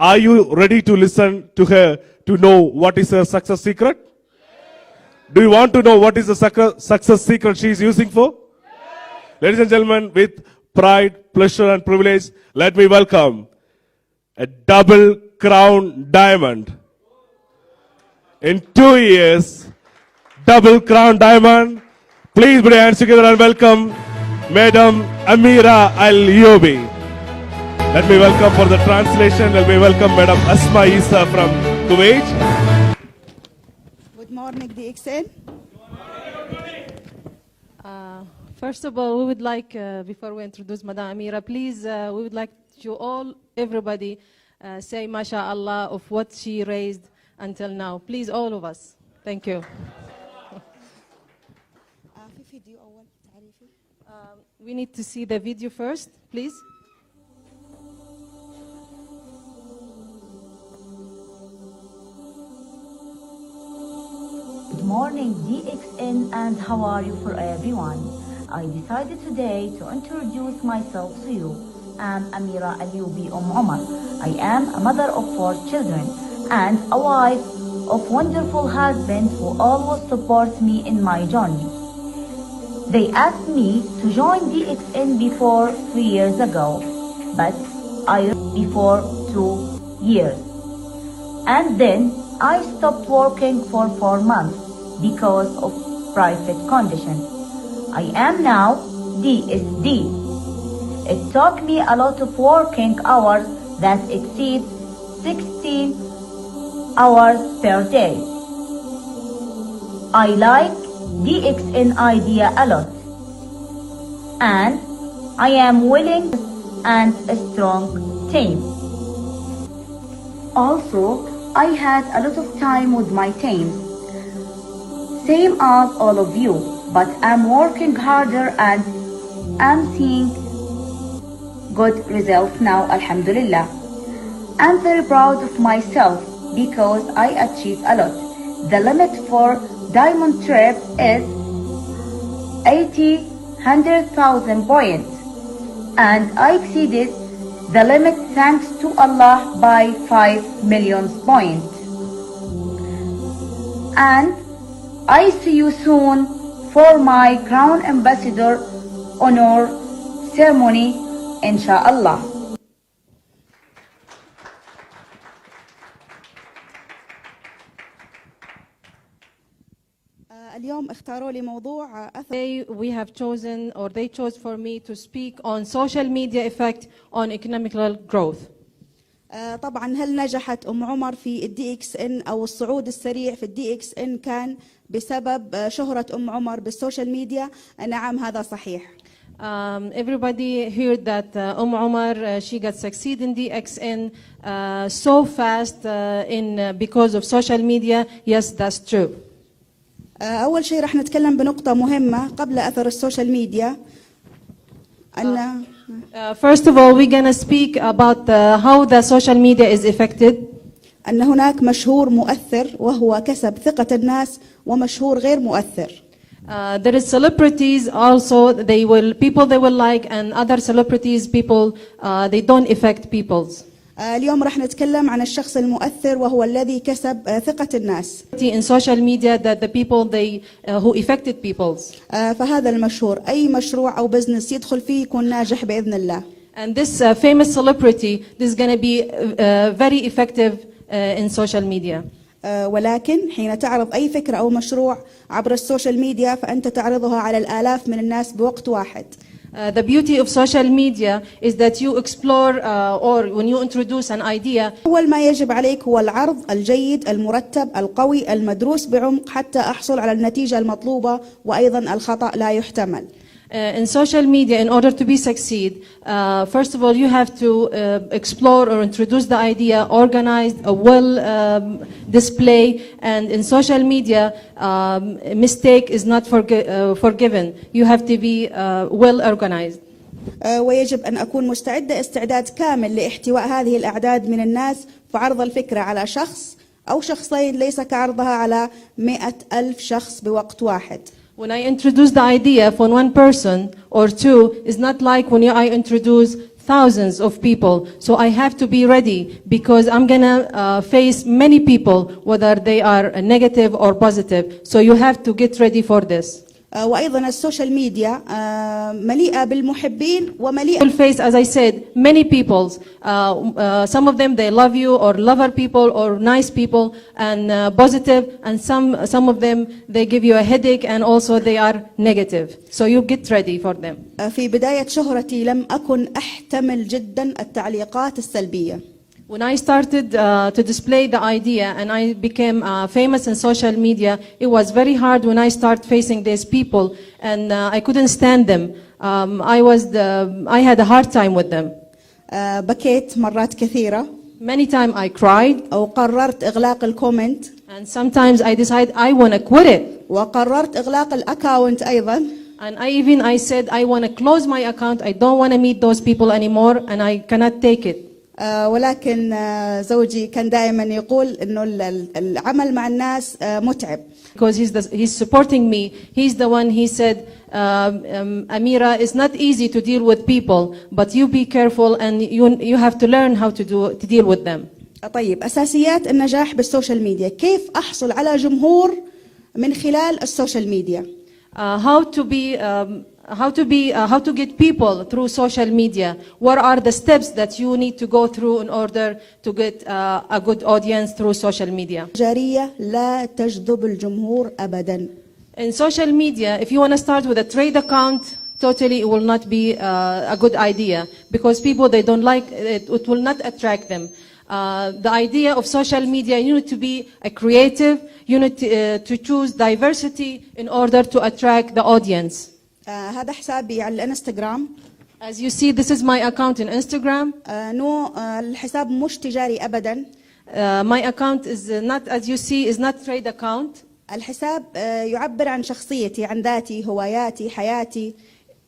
Are you ready to listen to her to know what is her success secret? Do you want to know what is the success secret she is using for? Ladies and gentlemen, with pride, pleasure and privilege, let me welcome a double crown diamond. In 2 years, double crown diamond. Please put your hands together and welcome Madam Amira Al-Yobi. Let me welcome for the translation, let me welcome Madam Asma Isa from Kuwait. Good morning, DXN. First of all, we would like, before we introduce Madam Amira, please, we would like you all, everybody, say MashaAllah of what she raised until now. Please, all of us. Thank you. We need to see the video first, please. Good morning, DXN, and how are you for everyone? I decided today to introduce myself to you. I'm Amira Al-Yobi Omar. I am a mother of 4 children and a wife of wonderful husband who always supports me in my journey. They asked me to join DXN before 3 years ago, but I before 2 years. And then I stopped working for 4 months because of private conditions. I am now DSD. It took me a lot of working hours that exceed 16 hours per day. I like DXN idea a lot, and I am willing and a strong team. Also, I had a lot of time with my team, same as all of you, but I'm working harder and I'm seeing good results now, alhamdulillah. I'm very proud of myself because I achieved a lot. The limit for diamond trip is 100,000 points, and I exceeded the limit thanks to Allah by 5 million points. And I see you soon for my Crown Ambassador honor ceremony, inshallah. اليوم اختاروا لي موضوع Today we have chosen, or they chose for me to speak on social media effect on economical growth. طبعا هل نجحت عمر في الدي اكس ان او الصعود السريع في الدي اكس ان كان بسبب شهرة عمر بالسوشيال ميديا؟ نعم، هذا صحيح. Everybody heard that Omar, she got succeed in DXN so fast because of social media. Yes, that's true. أول شيء رح نتكلم بنقطة مهمة قبل أثر السوشيال ميديا. أن First of all, we're going to speak about how the social media is affected. أن هناك مشهور مؤثر وهو كسب ثقة الناس، ومشهور غير مؤثر. There is celebrities also, people they will like, and other celebrities people they don't affect people's. اليوم رح نتكلم عن الشخص المؤثر وهو الذي كسب ثقة الناس. In social media that the people who affected people's. فهذا المشهور أي مشروع أو بزنس يدخل فيه يكون ناجح بإذن الله. And this famous celebrity, this is going to be very effective in social media. ولكن حين تعرض أي فكرة أو مشروع عبر السوشيال ميديا فأنت تعرضها على الآلاف من الناس بوقت واحد. The beauty of social media is that you explore or when you introduce an idea. أول ما يجب عليك هو العرض الجيد المرتب القوي المدروس بعمق حتى أحصل على النتيجة المطلوبة، وأيضا الخطأ لا يحتمل. In social media, in order to be succeed, first of all, you have to explore or introduce the idea, organized, a well display, and in social media, mistake is not forgiven. You have to be well organized. ويجب أن أكون مستعدة استعداد كامل لاحتواء هذه الأعداد من الناس فعرض الفكرة على شخص أو شخصين، ليس كعرضها على 100,000 شخص بوقت واحد. When I introduce the idea for one person or two, it's not like when I introduce thousands of people. So I have to be ready because I'm gonna face many people, whether they are negative or positive. So you have to get ready for this. وأيضا السوشيال ميديا مليئة بالمحبين ومليئة You'll face, as I said, many people. Some of them, they love you, or lover people, or nice people, and positive, and some of them, they give you a headache, and also they are negative. So you get ready for them. في بداية شهرتي لم أكن أحتمل جدا التعليقات السلبية. When I started to display the idea and I became famous in social media, it was very hard when I started facing these people, and I couldn't stand them. I had a hard time with them. بكيت مرات كثيرة. Many times I cried, أو قررت إغلاق الكومنت. and sometimes I decided I want to quit it. وقررت إغلاق الأكاونت أيضا. And I said I want to close my account. I don't want to meet those people anymore, and I cannot take it. ولكن زوجي كان دائما يقول إنه العمل مع الناس متعب. Because he's supporting me. He's the one, he said, Amira, it's not easy to deal with people, but you be careful and you have to learn how to deal with them. طيب أساسيات النجاح بالسوشيال ميديا. كيف أحصل على جمهور من خلال السوشيال ميديا؟ How to get people through social media. What are the steps that you need to go through in order to get a good audience through social media? تجارية لا تجذب الجمهور أبدا. In social media, if you want to start with a trade account, totally it will not be a good idea, because people, they don't like it. It will not attract them. The idea of social media, you need to be a creative. You need to choose diversity in order to attract the audience. هذا حسابي على الانستغرام. As you see, this is my account in Instagram. الحساب مش تجاري أبدا. My account is not, as you see, is not trade account. الحساب يعبر عن شخصيتي، عن ذاتي، هواياتي، حياتي.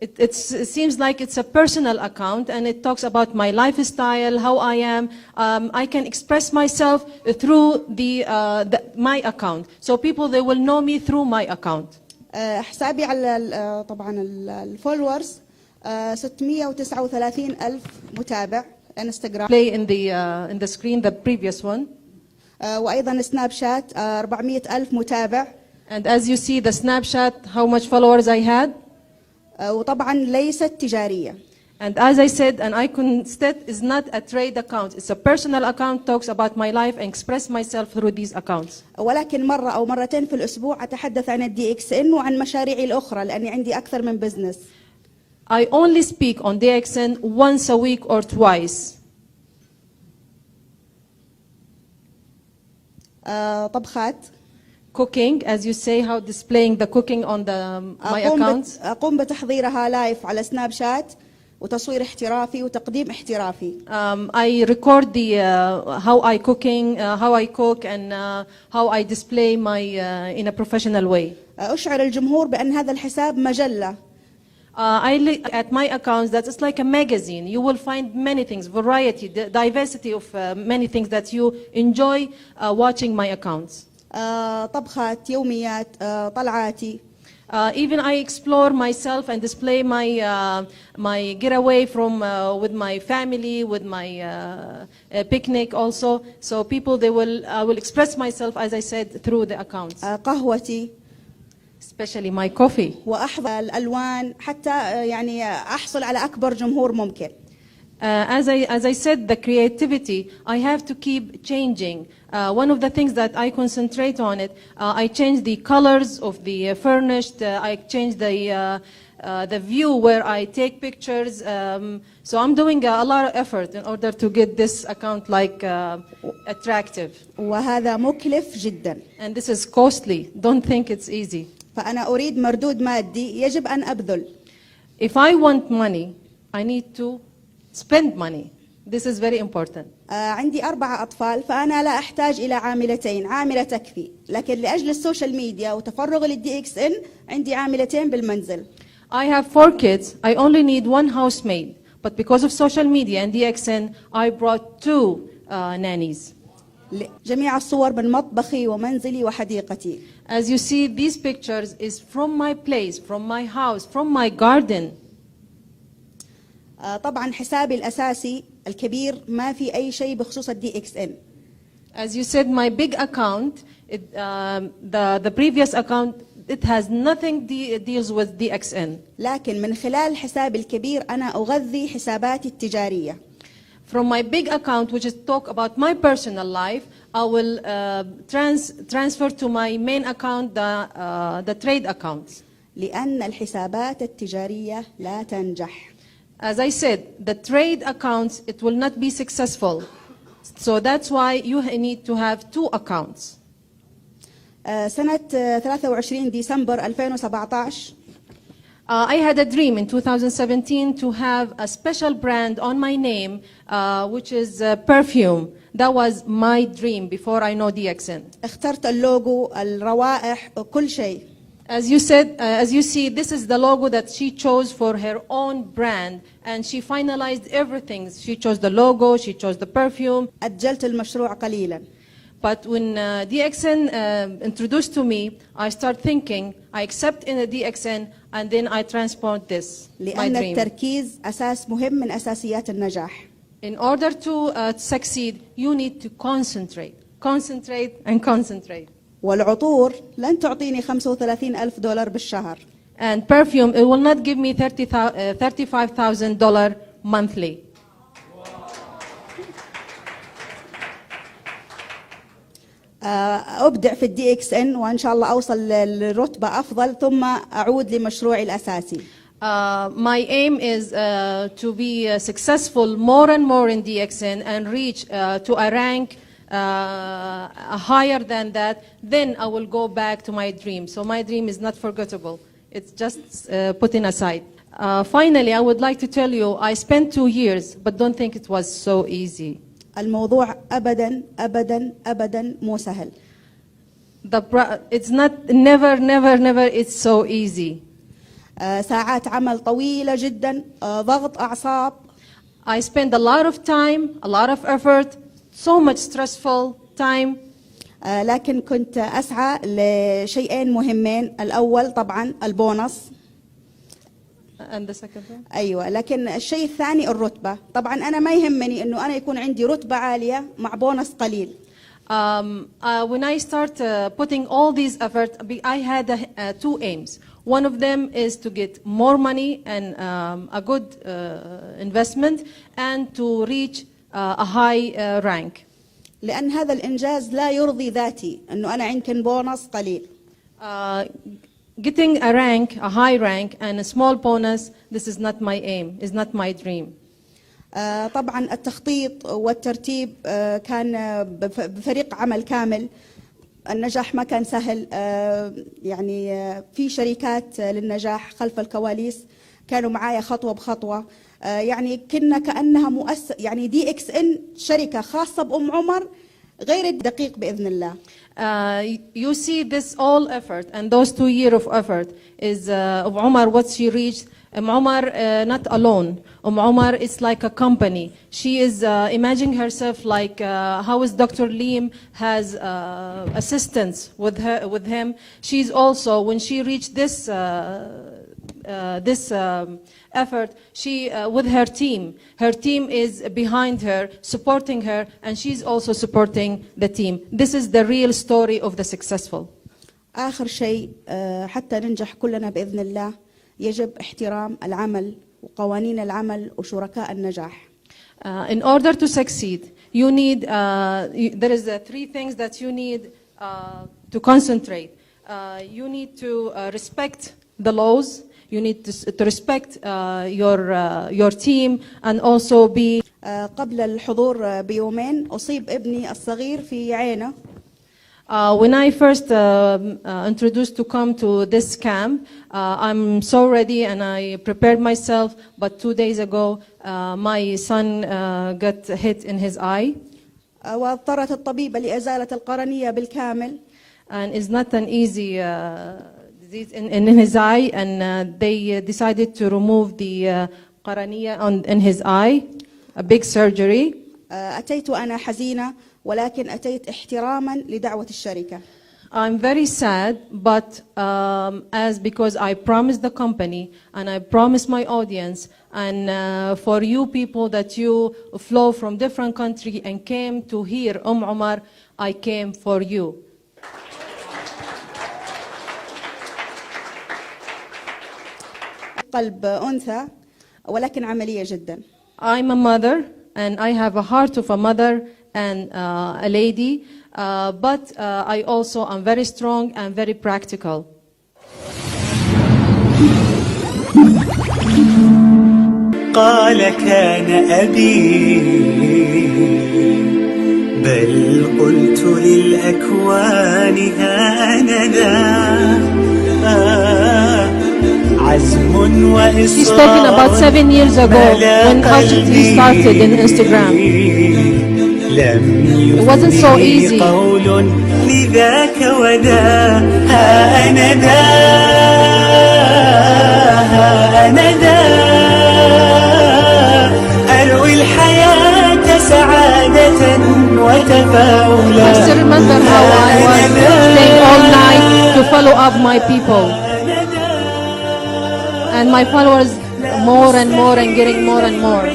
It seems like it's a personal account, and it talks about my lifestyle, how I am. I can express myself through my account. So people, they will know me through my account. حسابي على طبعا الفولورز 639,000 متابع انستغرام. Play in the screen the previous one. وأيضا سناب شات 400,000 متابع. And as you see the Snapchat, how much followers I had. وطبعا ليست تجارية. And as I said, an icon stat is not a trade account. It's a personal account, talks about my life and express myself through these accounts. ولكن مرة أو مرتين في الأسبوع أتحدث عن الDXN وعن مشاريعي الأخرى لأني عندي أكثر من بزنس. I only speak on DXN once a week or twice. طبخات. Cooking, as you say, how displaying the cooking on my accounts. أقوم بتحضيرها لايف على سناب شات وتصوير احترافي وتقديم احترافي. I record how I cook and how I display my in a professional way. أشعر الجمهور بأن هذا الحساب مجلة. I look at my accounts that it's like a magazine. You will find many things, variety, diversity of many things that you enjoy watching my accounts. طبخات، يوميات، طلعاتي. Even I explore myself and display my getaway from with my family, with my picnic also. So people, I will express myself, as I said, through the accounts. قهوتي. Especially my coffee. وأحضر الألوان حتى يعني أحصل على أكبر جمهور ممكن. As I said, the creativity, I have to keep changing. One of the things that I concentrate on it, I change the colors of the furnished, I change the view where I take pictures. So I'm doing a lot of effort in order to get this account attractive. وهذا مكلف جدا. And this is costly. Don't think it's easy. فأنا أريد مردود مادي يجب أن أبذل. If I want money, I need to spend money. This is very important. عندي 4 أطفال فأنا لا أحتاج إلى عاملتين، عاملة تكفي، لكن لأجل السوشيال ميديا وتفرغ للDXN عندي عاملتين بالمنزل. I have 4 kids. I only need 1 housemaid. But because of social media and DXN, I brought 2 nannies. جميع الصور من مطبخي ومنزلي وحديقتي. As you see, these pictures is from my place, from my house, from my garden. طبعا حسابي الأساسي الكبير ما في أي شيء بخصوص DXN. As you said, my big account, the previous account, it has nothing deals with DXN. لكن من خلال حسابي الكبير أنا أغذي حساباتي التجارية. From my big account, which is talk about my personal life, I will transfer to my main account the trade accounts. لأن الحسابات التجارية لا تنجح. As I said, the trade accounts, it will not be successful. So that's why you need to have 2 accounts. سنة 23 ديسمبر 2017 I had a dream in 2017 to have a special brand on my name, which is perfume. That was my dream before I know DXN. اخترت اللوجو، الروائح، كل شيء. As you said, as you see, this is the logo that she chose for her own brand, and she finalized everything. She chose the logo, she chose the perfume. أجلت المشروع قليلا. But when DXN introduced to me, I start thinking, I accept in the DXN, and then I transport this, my لأن dream. التركيز أساس مهم من أساسيات النجاح. In order to succeed, you need to concentrate, concentrate, and concentrate. والعطور لن تعطيني $35,000 بالشهر. And perfume, it will not give me $35,000 monthly. أبدع في DXN وإن شاء الله أوصل لرتبة أفضل ثم أعود لمشروعي الأساسي. My aim is to be successful more and more in DXN and reach to a rank higher than that. Then I will go back to my dream. So my dream is not forgettable. It's just putting aside. Finally, I would like to tell you, I spent 2 years, but don't think it was so easy. الموضوع أبدا أبدا أبدا مو سهل. It's not, never, it's so easy. ساعات عمل طويلة جدا، ضغط أعصاب. I spend a lot of time, a lot of effort, so much stressful time. لكن كنت أسعى لشيئين مهمين. الأول طبعا البونص. And the second one? أيوة، لكن الشيء الثاني الرتبة. طبعا أنا ما يهمني إنه أنا يكون عندي رتبة عالية مع بونص قليل. When I start putting all these efforts, I had 2 aims. One of them is to get more money and a good investment and to reach a high rank. لأن هذا الإنجاز لا يرضي ذاتي إنه أنا عندي بونص قليل. Getting a rank, a high rank and a small bonus, this is not my aim, is not my dream. طبعا التخطيط والترتيب كان بفريق عمل كامل. النجاح ما كان سهل. يعني في شركات للنجاح خلف الكواليس كانوا معايا خطوة بخطوة. يعني كنا كأنها يعني DXN شركة خاصة بأم عمر غير الدقيق بإذن الله. You see this all effort and those 2 years of effort is Umar, what she reached. Umar not alone. Umar is like a company. She is imagining herself like how is Dr. Liam has assistants with him. She's also, when she reached this effort, she with her team. Her team is behind her, supporting her, and she's also supporting the team. This is the real story of the successful. آخر شيء حتى ننجح كلنا بإذن الله يجب احترام العمل وقوانين العمل وشركاء النجاح. In order to succeed, you need there is 3 things that you need to concentrate. You need to respect the laws. You need to respect your team and also be. قبل الحضور بيومين أصيب ابني الصغير في عينه. When I first introduced to come to this camp, I'm so ready and I prepared myself. But 2 days ago, my son got hit in his eye. واضطرت الطبيبة لإزالة القرنية بالكامل. And it's not an easy disease in his eye, and they decided to remove the قرنية in his eye, a big surgery. أتيت وأنا حزينة ولكن أتيت احتراما لدعوة الشركة. I'm very sad, but because I promised the company and I promised my audience, and for you people that you flow from different country and came to hear Omar, I came for you. قلب أنثى ولكن عملية جدا. I'm a mother, and I have a heart of a mother and a lady, but I also am very strong and very practical. قال كان أبي بل قلت للأكوان ها أنا ذا عزم وإصرار. He's talking about 7 years ago when he started in Instagram. It wasn't so easy. قول لذاك وذا ها أنا ذا ها أنا ذا أروي الحياة سعادة وتفاؤلا. I still remember how I was staying all night to follow up my people. And my followers more and more and getting more and more.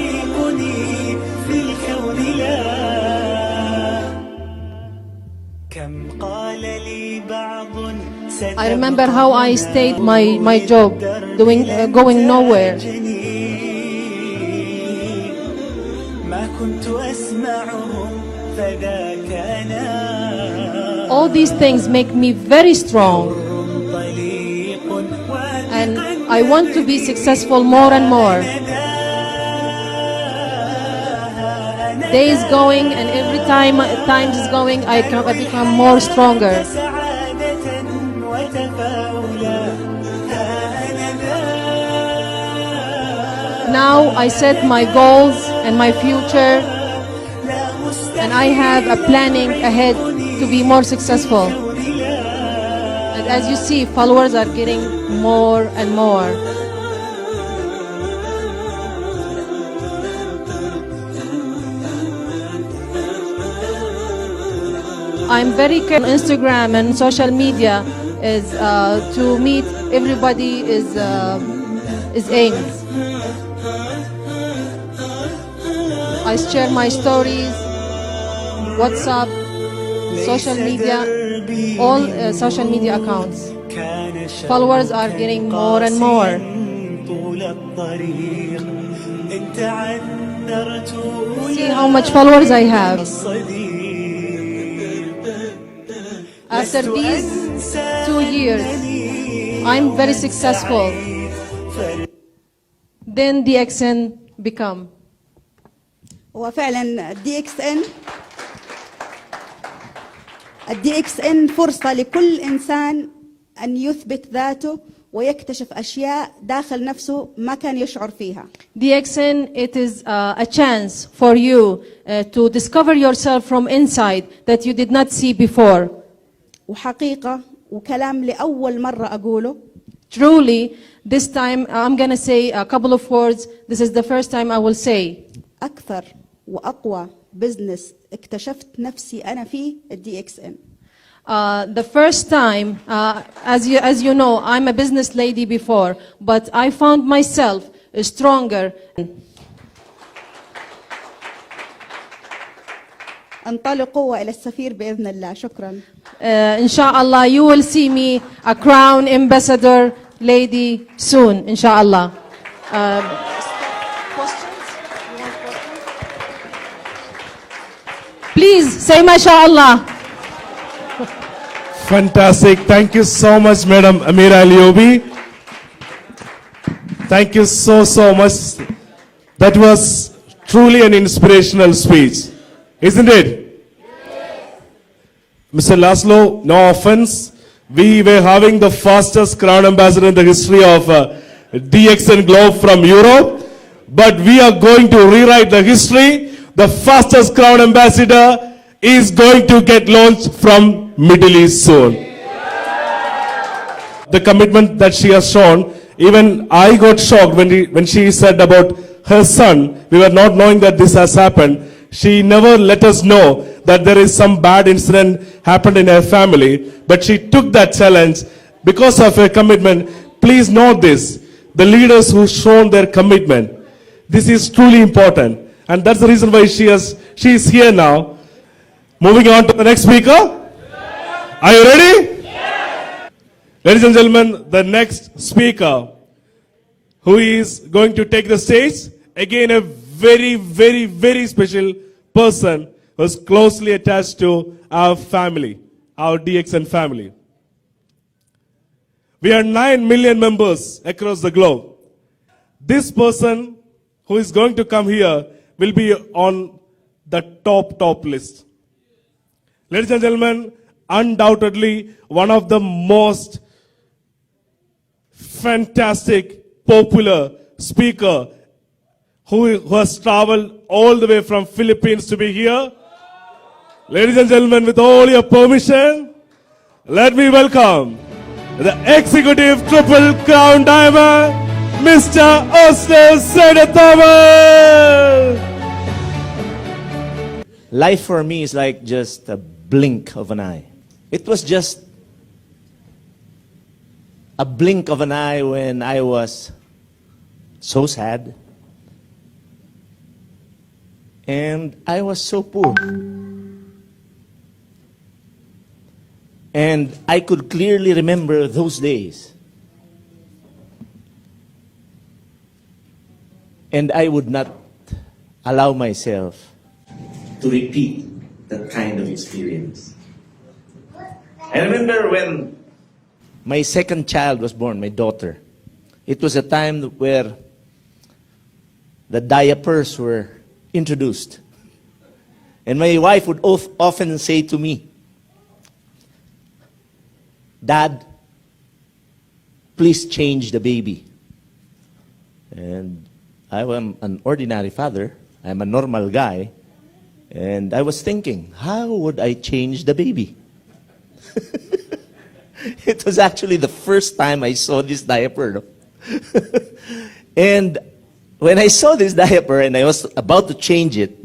I remember how I stayed my job, going nowhere. All these things make me very strong. And I want to be successful more and more. Days going, and every time is going, I become more stronger. Now I set my goals and my future, and I have a planning ahead to be more successful. And as you see, followers are getting more and more. I'm very careful on Instagram and social media is to meet everybody is aimed. I share my stories, WhatsApp, social media, all social media accounts. Followers are getting more and more. See how much followers I have. After these 2 years, I'm very successful. Then DXN become. وفعلا الدي اكس ان فرصة لكل إنسان أن يثبت ذاته ويكتشف أشياء داخل نفسه ما كان يشعر فيها. DXN, it is a chance for you to discover yourself from inside that you did not see before. وحقيقة وكلام لأول مرة أقوله. Truly, this time I'm going to say a couple of words. This is the first time I will say. أكثر وأقوى بزنس اكتشفت نفسي أنا فيه الدي اكس ان. The first time, as you know, I'm a business lady before, but I found myself stronger. انطلقوا إلى السفير بإذن الله. شكرا. Inshallah, you will see me a crown ambassador lady soon, inshallah. Please say mashallah. Fantastic. Thank you so much, Madam Amira Aliobi. Thank you so much. That was truly an inspirational speech, isn't it? Mr. Laszlo, no offense. We were having the fastest crown ambassador in the history of DXN Globe from Europe. But we are going to rewrite the history. The fastest crown ambassador is going to get launched from Middle East soon. The commitment that she has shown, even I got shocked when she said about her son. We were not knowing that this has happened. she never let us know that there is some bad incident happened in her family, but she took that challenge because of her commitment. Please note this, the leaders who shown their commitment. This is truly important. And that's the reason why she is here now. Moving on to the next speaker. Are you ready? Ladies and gentlemen, the next speaker who is going to take the stage, again a very, very, very special person who is closely attached to our family, our DXN family. We are 9 million members across the globe. This person who is going to come here will be on the top list. Ladies and gentlemen, undoubtedly one of the most fantastic, popular speaker who has traveled all the way from Philippines to be here. Ladies and gentlemen, with all your permission, let me welcome the Executive Triple Crown Diamond, Mr. Oscar Senathaman. Life for me is like just a blink of an eye. It was just a blink of an eye when I was so sad and I was so poor. And I could clearly remember those days. And I would not allow myself to repeat that kind of experience. I remember when my second child was born, my daughter. It was a time where the diapers were introduced. And my wife would often say to me, "Dad, please change the baby." And I am an ordinary father. I'm a normal guy. And I was thinking, how would I change the baby? It was actually the first time I saw this diaper. And when I saw this diaper and I was about to change it,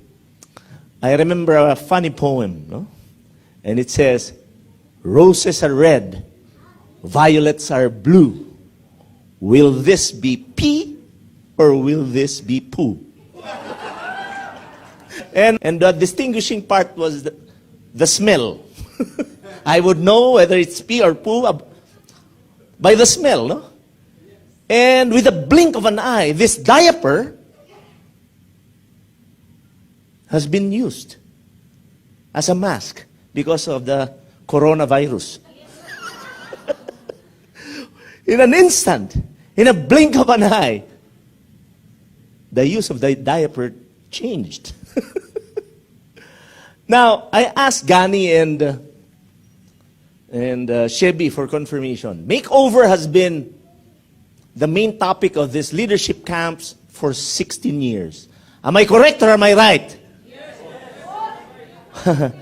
I remember a funny poem, no? And it says, "Roses are red, violets are blue. Will this be pee or will this be poo?" And the distinguishing part was the smell. I would know whether it's pee or poo by the smell, no? And with a blink of an eye, this diaper has been used as a mask because of the coronavirus. In an instant, in a blink of an eye, the use of the diaper changed. Now, I asked Gani and Shebi for confirmation. Makeover has been the main topic of this leadership camps for 16 years. Am I correct or am I right? Yes.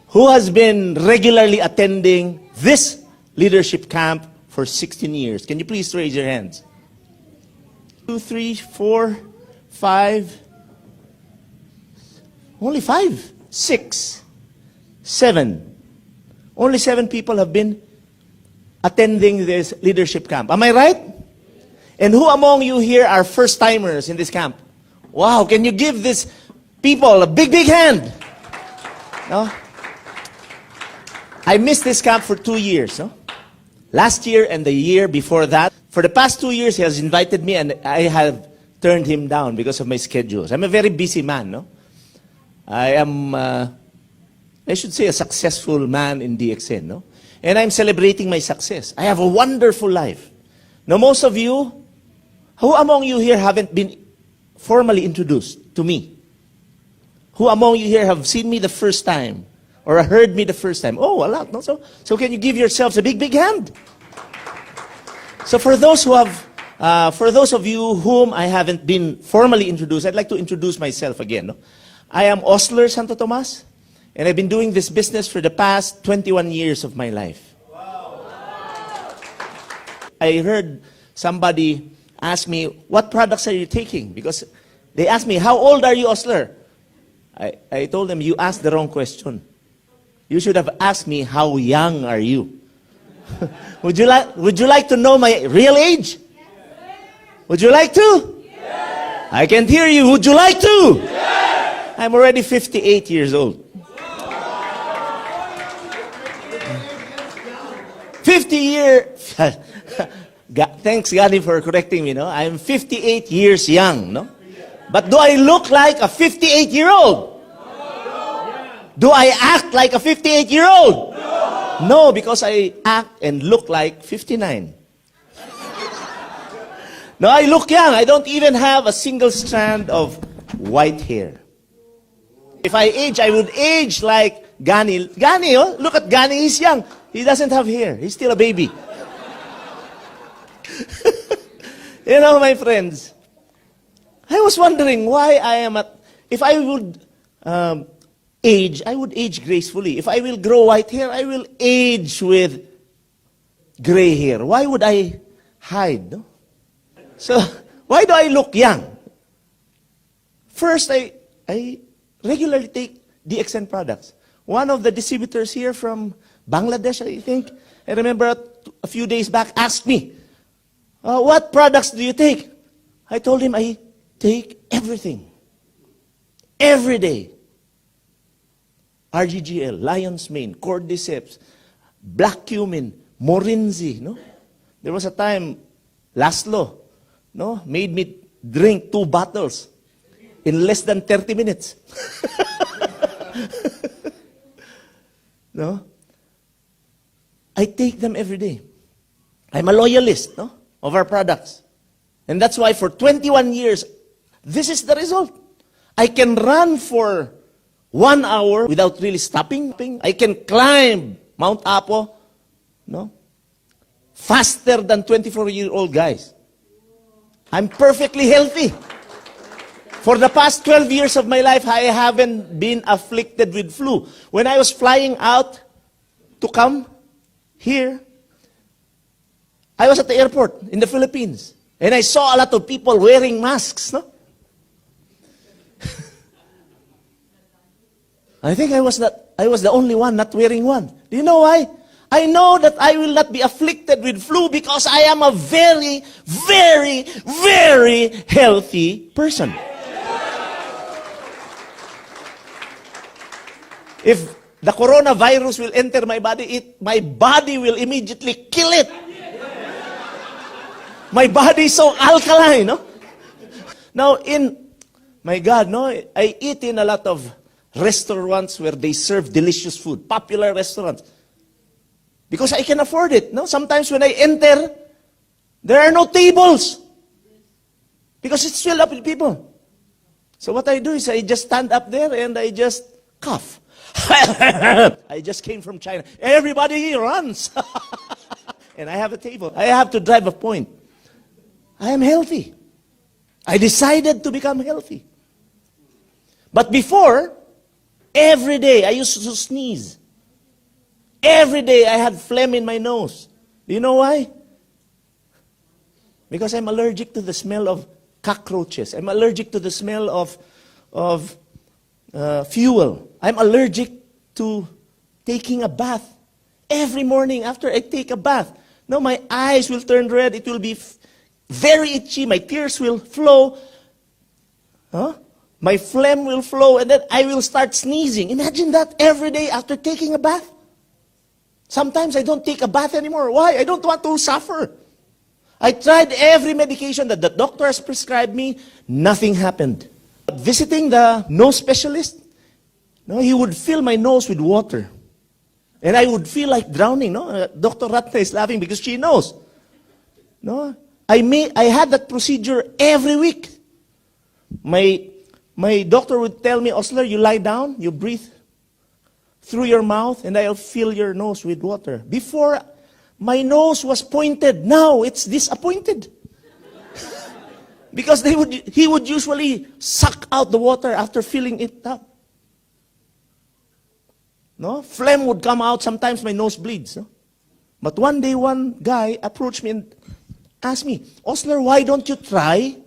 Who has been regularly attending this leadership camp for 16 years? Can you please raise your hands? 2, 3, 4, 5. Only 5, 6, 7. Only 7 people have been attending this leadership camp. Am I right? And who among you here are first-timers in this camp? Wow, can you give these people a big, big hand? No? I missed this camp for 2 years. No? Last year and the year before that. For the past 2 years, he has invited me and I have turned him down because of my schedules. I'm a very busy man. No? I am, I should say, a successful man in DXN. No? And I'm celebrating my success. I have a wonderful life. Now, most of you, who among you here haven't been formally introduced to me? Who among you here have seen me the first time? Or heard me the first time? Oh, a lot. No? So can you give yourselves a big, big hand? So for those who have, for those of you whom I haven't been formally introduced, I'd like to introduce myself again. No? I am Osler Santo Tomas, and I've been doing this business for the past 21 years of my life. Wow. I heard somebody ask me, what products are you taking? Because they asked me, how old are you, Osler? I told them, you asked the wrong question. You should have asked me, how young are you? Would you like to know my real age? Would you like to? I can't hear you. Would you like to? I'm already 58 years old. 50 years. Thanks, Gani, for correcting me. No, I'm 58 years young. No, but do I look like a 58-year-old? Do I act like a 58-year-old? No, because I act and look like 59. No, I look young. I don't even have a single strand of white hair. If I age, I would age like Gani. Gani, oh, look at Gani. He's young. He doesn't have hair. He's still a baby. You know, my friends, I was wondering why I am at... If I would age, I would age gracefully. If I will grow white hair, I will age with gray hair. Why would I hide? No? So, why do I look young? First, I regularly take DXN products. One of the distributors here from Bangladesh, I think, I remember a few days back, asked me, what products do you take? I told him I take everything. Every day. RGGL, Lion's Mane, Cordyceps, Black Cumin, Morinzi. No? There was a time, Laszlo, no, made me drink 2 bottles in less than 30 minutes. No? I take them every day. I'm a loyalist, no, of our products. And that's why for 21 years, this is the result. I can run for 1 hour without really stopping. I can climb Mount Apo, no, faster than 24-year-old guys. I'm perfectly healthy. For the past 12 years of my life, I haven't been afflicted with flu. When I was flying out to come here, I was at the airport in the Philippines, and I saw a lot of people wearing masks, no? I think I was the only one not wearing one. Do you know why? I know that I will not be afflicted with flu because I am a very, very, very healthy person. If the coronavirus will enter my body, my body will immediately kill it. My body is so alkaline, no? Now, my God, no, I eat in a lot of restaurants where they serve delicious food, popular restaurants. Because I can afford it, no? Sometimes when I enter, there are no tables. Because it's filled up with people. So what I do is I just stand up there and I just cough. I just came from China. Everybody here runs. And I have a table. I have to drive a point. I am healthy. I decided to become healthy. But before, every day I used to sneeze. Every day I had phlegm in my nose. Do you know why? Because I'm allergic to the smell of cockroaches. I'm allergic to the smell of fuel. I'm allergic to taking a bath. Every morning after I take a bath, no, my eyes will turn red. It will be very itchy. My tears will flow. Huh? My phlegm will flow, and then I will start sneezing. Imagine that every day after taking a bath. Sometimes I don't take a bath anymore. Why? I don't want to suffer. I tried every medication that the doctor has prescribed me. Nothing happened. Visiting the nose specialist, no, he would fill my nose with water. And I would feel like drowning. No? Dr. Ratna is laughing because she knows. No? I had that procedure every week. My doctor would tell me, Osler, you lie down, you breathe through your mouth, and I'll fill your nose with water. Before, my nose was pointed. Now, it's disappointed. Because he would usually suck out the water after filling it up. No? Phlegm would come out. Sometimes my nose bleeds. No? But one day, one guy approached me and asked me, Osler, why don't you try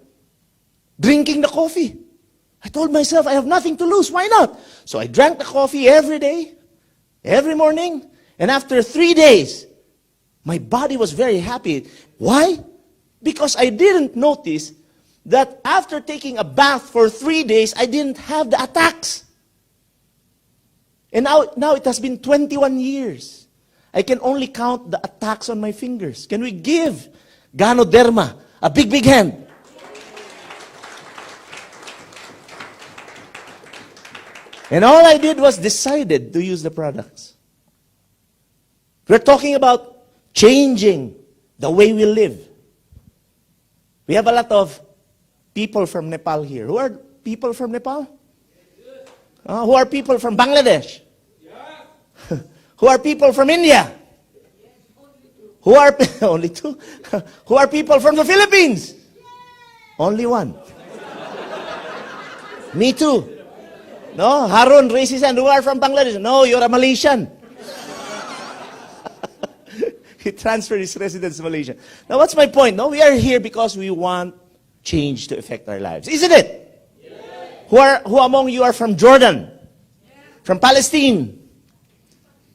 drinking the coffee? I told myself, I have nothing to lose. Why not? So I drank the coffee every day, every morning. And after 3 days, my body was very happy. Why? Because I didn't notice that after taking a bath for 3 days, I didn't have the attacks. And now it has been 21 years. I can only count the attacks on my fingers. Can we give Ganoderma a big, big hand? And all I did was decided to use the products. We're talking about changing the way we live. We have a lot of people from Nepal here. Who are people from Nepal? Who are people from Bangladesh? Who are people from India? Who are only two? Who are people from the Philippines? Only one. Me too. No, Harun raises hand. Who are from Bangladesh? No, you're a Malaysian. He transferred his residence to Malaysia. Now, what's my point? No, we are here because we want change to affect our lives, isn't it? Yes. Who among you are from Jordan? Yes. From Palestine?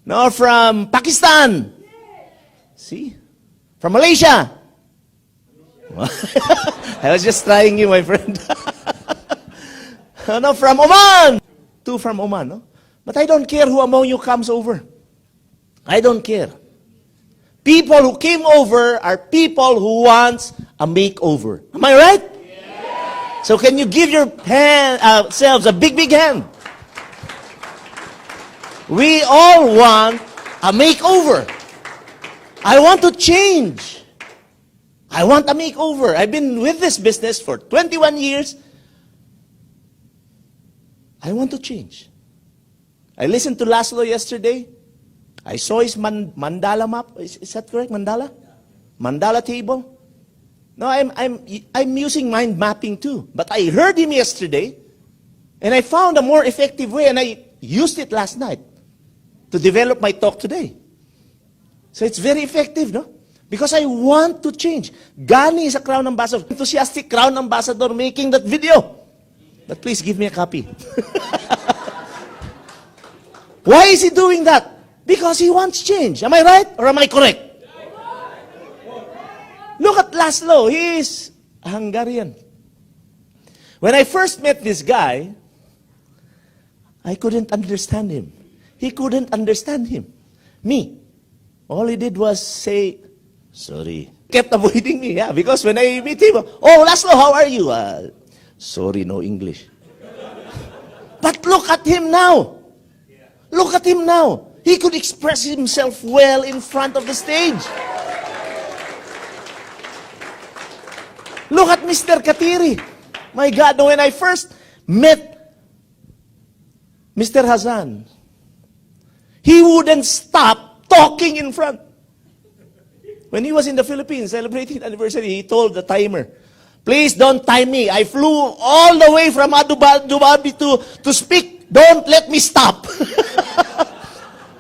No, from Pakistan? Yes. See? From Malaysia? I was just trying you, my friend. No, from Oman. 2 from Oman, no? But I don't care who among you comes over. I don't care. People who came over are people who wants a makeover. Am I right? Yes. So can you give yourselves a big, big hand? We all want a makeover. I want to change. I want a makeover. I've been with this business for 21 years. I want to change. I listened to Laszlo yesterday. I saw his mandala map. Is that correct? Mandala? Mandala table? No, I'm using mind mapping too. But I heard him yesterday, and I found a more effective way, and I used it last night to develop my talk today. So it's very effective, no? Because I want to change. Gani is a Crown Ambassador, enthusiastic Crown Ambassador making that video. But please give me a copy. Why is he doing that? Because he wants change. Am I right or am I correct? Look at Laszlo. He is a Hungarian. When I first met this guy, I couldn't understand him. He couldn't understand him. Me. All he did was say, sorry. Kept avoiding me, yeah. Because when I meet him, oh, Laszlo, how are you? Sorry, no English. But look at him now. Look at him now. He could express himself well in front of the stage. Look at Mr. Katiri. My God, when I first met Mr. Hazan, he wouldn't stop talking in front. When he was in the Philippines celebrating anniversary, he told the timer, please don't time me. I flew all the way from Abu Dhabi to speak. Don't let me stop.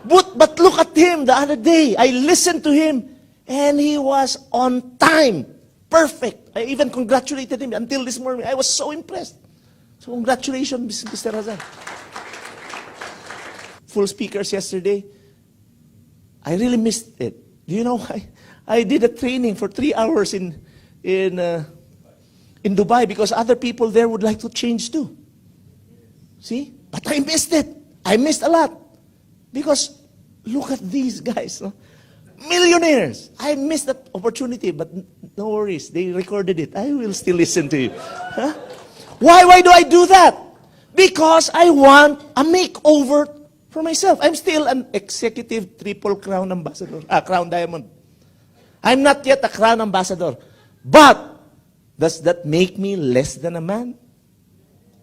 But look at him the other day. I listened to him and he was on time. Perfect. I even congratulated him until this morning. I was so impressed. So congratulations, Mr. Hazan. Full speakers yesterday. I really missed it. Do you know why? I did a training for 3 hours in Dubai because other people there would like to change too. See? But I missed it. I missed a lot. Because look at these guys. No? Millionaires. I missed that opportunity, but no worries. They recorded it. I will still listen to you. Huh? Why do I do that? Because I want a makeover for myself. I'm still an executive triple crown ambassador. Crown diamond. I'm not yet a crown ambassador. But does that make me less than a man?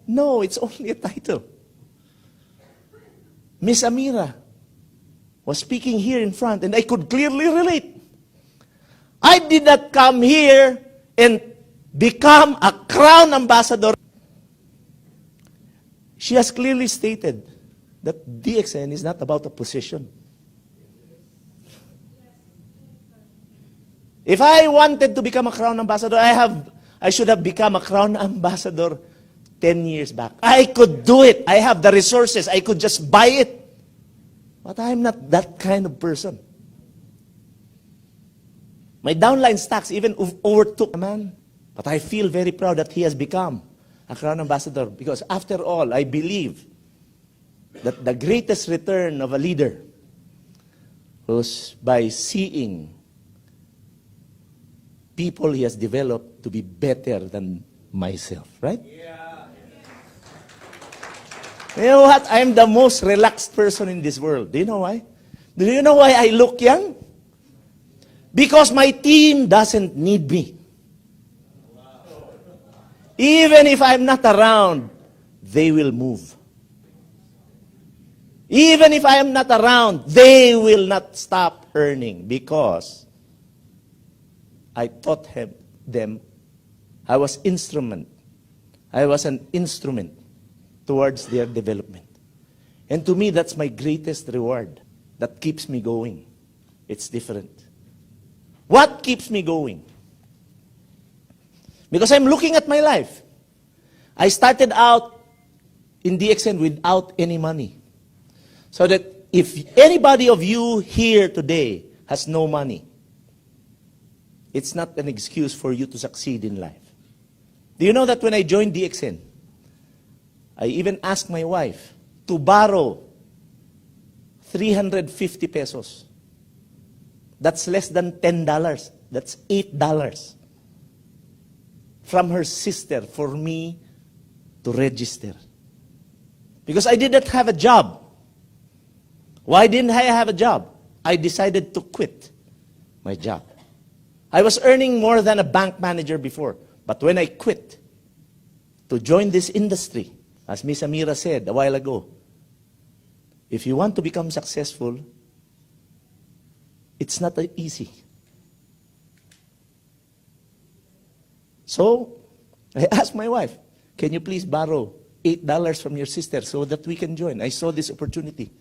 No, it's only a title. Miss Amira was speaking here in front, and I could clearly relate. I did not come here and become a crown ambassador. She has clearly stated that DXN is not about a position. If I wanted to become a crown ambassador, I should have become a crown ambassador 10 years back. I could do it. I have the resources. I could just buy it. But I'm not that kind of person. My downline stocks even overtook a man. But I feel very proud that he has become a Crown Ambassador, because after all, I believe that the greatest return of a leader was by seeing people he has developed to be better than myself, right? Yeah. You know what? I'm the most relaxed person in this world. Do you know why? Do you know why I look young? Because my team doesn't need me. Even if I'm not around, they will move. Even if I am not around, they will not stop earning, because I taught them. I was an instrument towards their development. And to me, that's my greatest reward. That keeps me going. It's different. What keeps me going? Because I'm looking at my life. I started out in DXN without any money. So that if anybody of you here today has no money, it's not an excuse for you to succeed in life. Do you know that when I joined DXN, I even asked my wife to borrow 350 pesos. That's less than $10. That's $8 from her sister for me to register. Because I didn't have a job. Why didn't I have a job? I decided to quit my job. I was earning more than a bank manager before. But when I quit to join this industry, as Miss Amira said a while ago, if you want to become successful, it's not that easy. So, I asked my wife, can you please borrow $8 from your sister so that we can join? I saw this opportunity.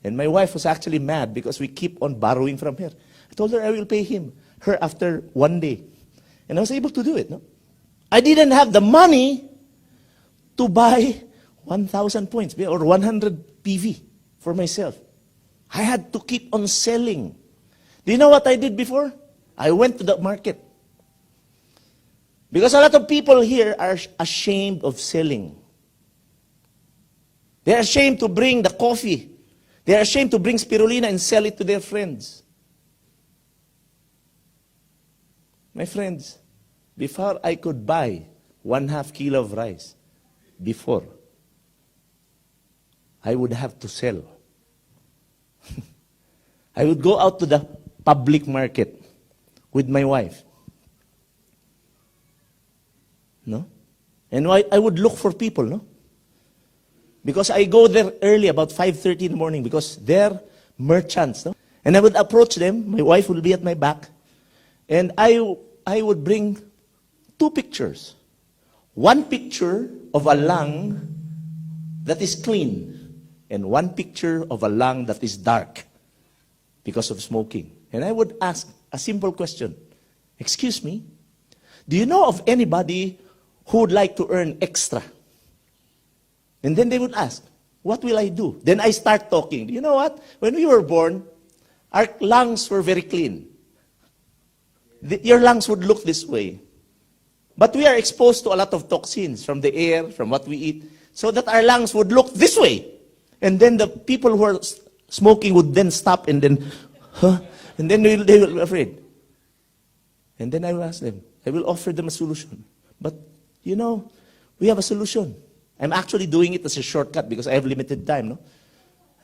And my wife was actually mad because we keep on borrowing from her. I told her I will pay her after one day. And I was able to do it. No? I didn't have the money to buy 1,000 points or 100 PV for myself. I had to keep on selling. Do you know what I did before? I went to the market. Because a lot of people here are ashamed of selling. They're ashamed to bring the coffee. They're ashamed to bring spirulina and sell it to their friends. My friends, before I could buy 1/2 kilo of rice, before, I would have to sell. I would go out to the public market with my wife. No? And I would look for people, no? Because I go there early, about 5:30 in the morning, because they're merchants, no? And I would approach them, my wife will be at my back, and I would bring 2 pictures. One picture of a lung that is clean, and one picture of a lung that is dark because of smoking. And I would ask a simple question. Excuse me, do you know of anybody who would like to earn extra? And then they would ask, what will I do? Then I start talking. You know what? When we were born, our lungs were very clean. Your lungs would look this way. But we are exposed to a lot of toxins from the air, from what we eat, so that our lungs would look this way. And then the people who are smoking would then stop and then, huh? And then they will be afraid. And then I will ask them, I will offer them a solution. But, you know, we have a solution. I'm actually doing it as a shortcut because I have limited time, no?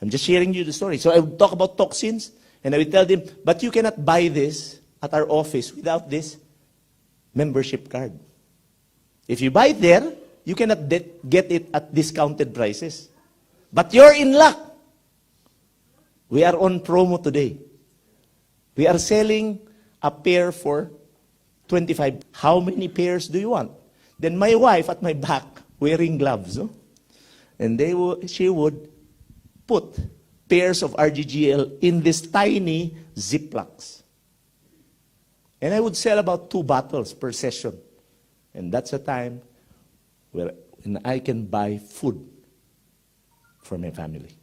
I'm just sharing you the story. So I would talk about toxins, and I would tell them, but you cannot buy this at our office without this membership card. If you buy it there, you cannot get it at discounted prices. But you're in luck. We are on promo today. We are selling a pair for 25. How many pairs do you want? Then my wife at my back, wearing gloves, no? And she would put pairs of RGGL in this tiny Ziplocs. And I would sell about 2 bottles per session. And that's a time where and I can buy food for my family.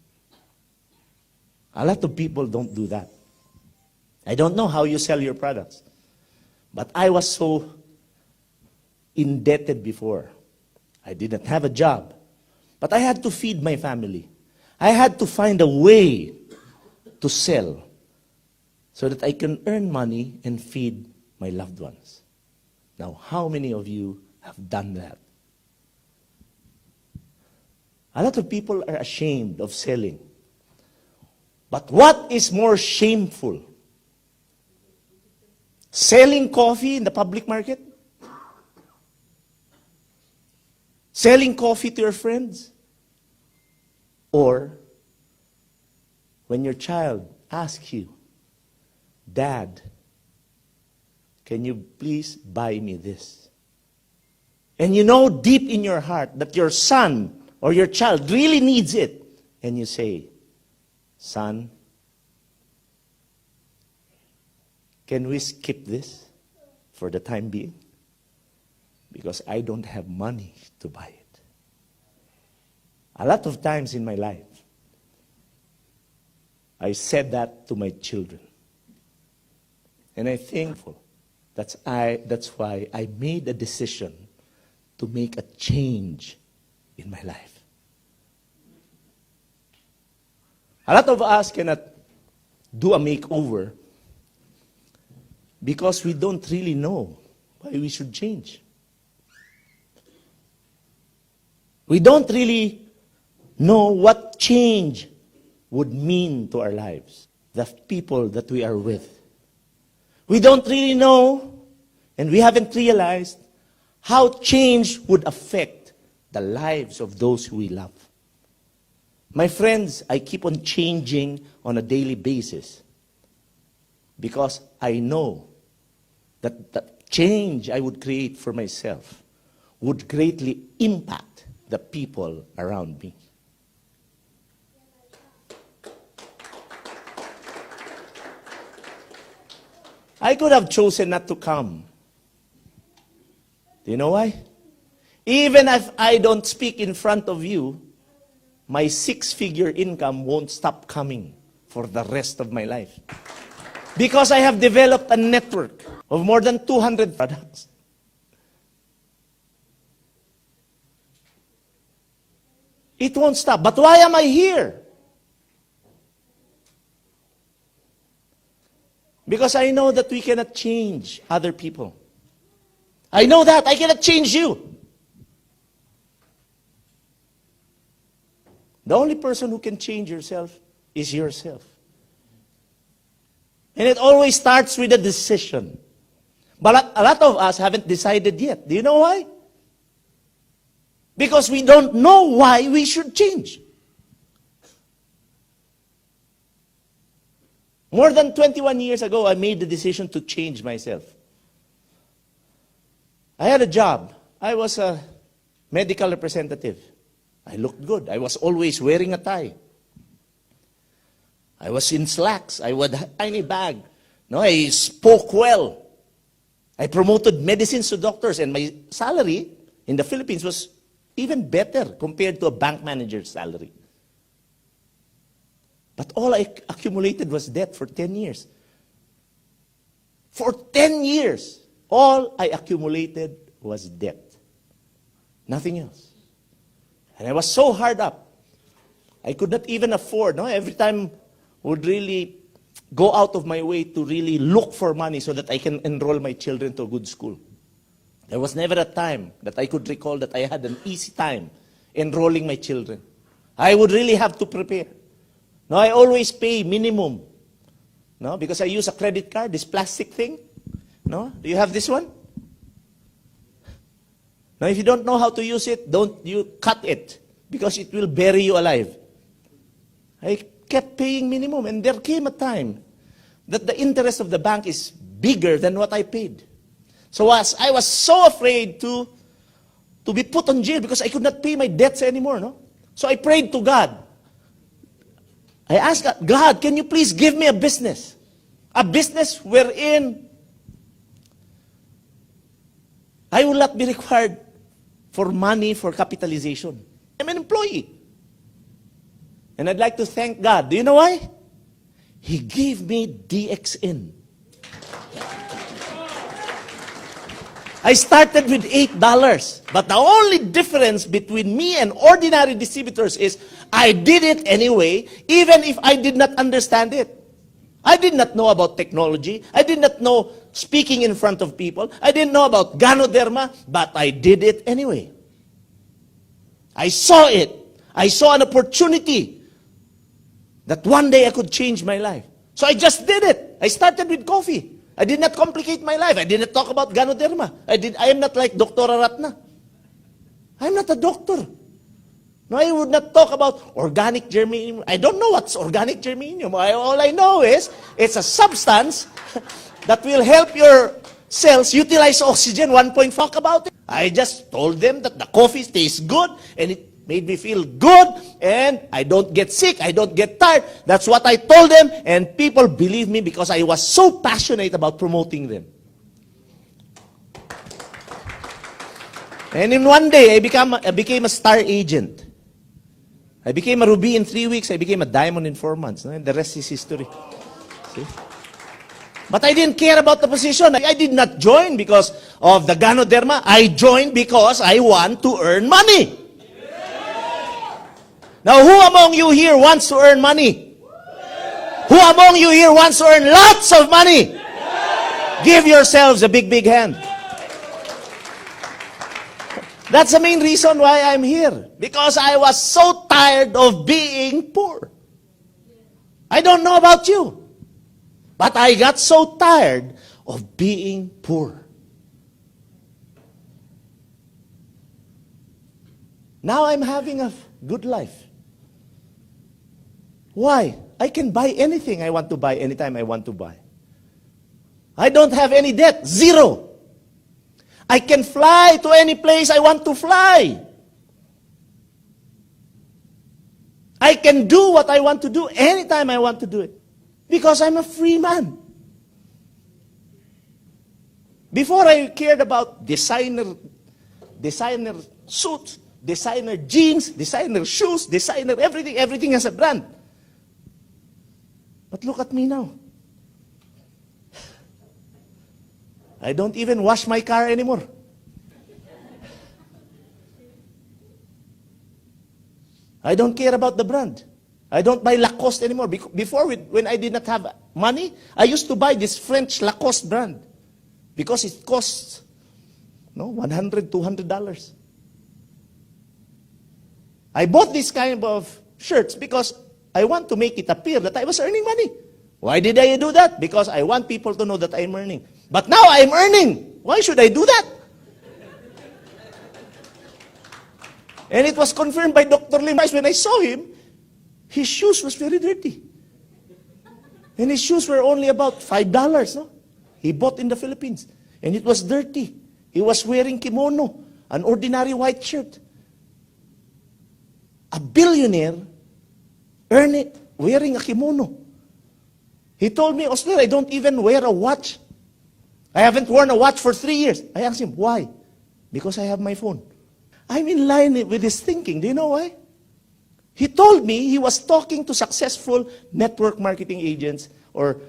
A lot of people don't do that. I don't know how you sell your products, but I was so indebted before. I didn't have a job, but I had to feed my family. I had to find a way to sell so that I can earn money and feed my loved ones. Now, how many of you have done that? A lot of people are ashamed of selling. But what is more shameful? Selling coffee in the public market? Selling coffee to your friends? Or when your child asks you, Dad, can you please buy me this? And you know deep in your heart that your son or your child really needs it. And you say, Son, can we skip this for the time being? Because I don't have money to buy it. A lot of times in my life, I said that to my children. And I'm thankful. That's why I made a decision to make a change in my life. A lot of us cannot do a makeover because we don't really know why we should change. We don't really know what change would mean to our lives, the people that we are with. We don't really know, and we haven't realized how change would affect the lives of those who we love. My friends, I keep on changing on a daily basis because I know that the change I would create for myself would greatly impact the people around me. I could have chosen not to come. Do you know why? Even if I don't speak in front of you, my 6-figure income won't stop coming for the rest of my life. Because I have developed a network of more than 200 products. It won't stop. But why am I here? Because I know that we cannot change other people. I know that. I cannot change you. The only person who can change yourself is yourself. And it always starts with a decision. But a lot of us haven't decided yet. Do you know why? Because we don't know why we should change. More than 21 years ago, I made the decision to change myself. I had a job. I was a medical representative. I looked good. I was always wearing a tie. I was in slacks. I had a tiny bag. No, I spoke well. I promoted medicines to doctors, and my salary in the Philippines was even better compared to a bank manager's salary. But all I accumulated was debt for 10 years. For 10 years, all I accumulated was debt. Nothing else. And I was so hard up. I could not even afford, no? Every time would really go out of my way to really look for money so that I can enroll my children to a good school. There was never a time that I could recall that I had an easy time enrolling my children. I would really have to prepare. No, I always pay minimum. No, because I use a credit card, this plastic thing. No, do you have this one? Now, if you don't know how to use it, don't you cut it because it will bury you alive. I kept paying minimum, and there came a time that the interest of the bank is bigger than what I paid. So I was so afraid to be put on jail because I could not pay my debts anymore. No, so I prayed to God. I asked God, can you please give me a business wherein I will not be required for money for capitalization. I'm an employee. And I'd like to thank God. Do you know why? He gave me DXN. I started with $8. But the only difference between me and ordinary distributors is I did it anyway, even if I did not understand it. I did not know about technology. I did not know speaking in front of people. I didn't know about Ganoderma, but I did it anyway. I saw it. I saw an opportunity that one day I could change my life. So I just did it. I started with coffee. I did not complicate my life. I did not talk about Ganoderma. I am not like Dr. Aratna. I'm not a doctor. No, I would not talk about organic germanium. I don't know what's organic germanium. All I know is it's a substance that will help your cells utilize oxygen 1.5. Talk about it. I just told them that the coffee tastes good and it made me feel good and I don't get sick, I don't get tired. That's what I told them and people believe me because I was so passionate about promoting them. And in one day, I became a star agent. I became a ruby in 3 weeks. I became a diamond in 4 months. And the rest is history. See? But I didn't care about the position. I did not join because of the Ganoderma. I joined because I want to earn money. Now, who among you here wants to earn money? Who among you here wants to earn lots of money? Give yourselves a big, big hand. That's the main reason why I'm here. Because I was so tired of being poor. I don't know about you. But I got so tired of being poor. Now I'm having a good life. Why? I can buy anything I want to buy anytime I want to buy. I don't have any debt. Zero. I can fly to any place I want to fly. I can do what I want to do anytime I want to do it. Because I'm a free man. Before I cared about designer suits, designer jeans, designer shoes, designer everything has a brand. But look at me now. I don't even wash my car anymore. I don't care about the brand. I don't buy Lacoste anymore. Before, when I did not have money, I used to buy this French Lacoste brand. Because it costs $100, $200. I bought this kind of shirts because I want to make it appear that I was earning money. Why did I do that? Because I want people to know that I'm earning. But now I'm earning. Why should I do that? And it was confirmed by Dr. Lim. When I saw him, his shoes was very dirty. And his shoes were only about $5, no? He bought in the Philippines. And it was dirty. He was wearing kimono, an ordinary white shirt. A billionaire wearing a kimono. He told me, Osler, I don't even wear a watch. I haven't worn a watch for 3 years. I asked him, why? Because I have my phone. I'm in line with his thinking. Do you know why? He told me he was talking to successful network marketing agents or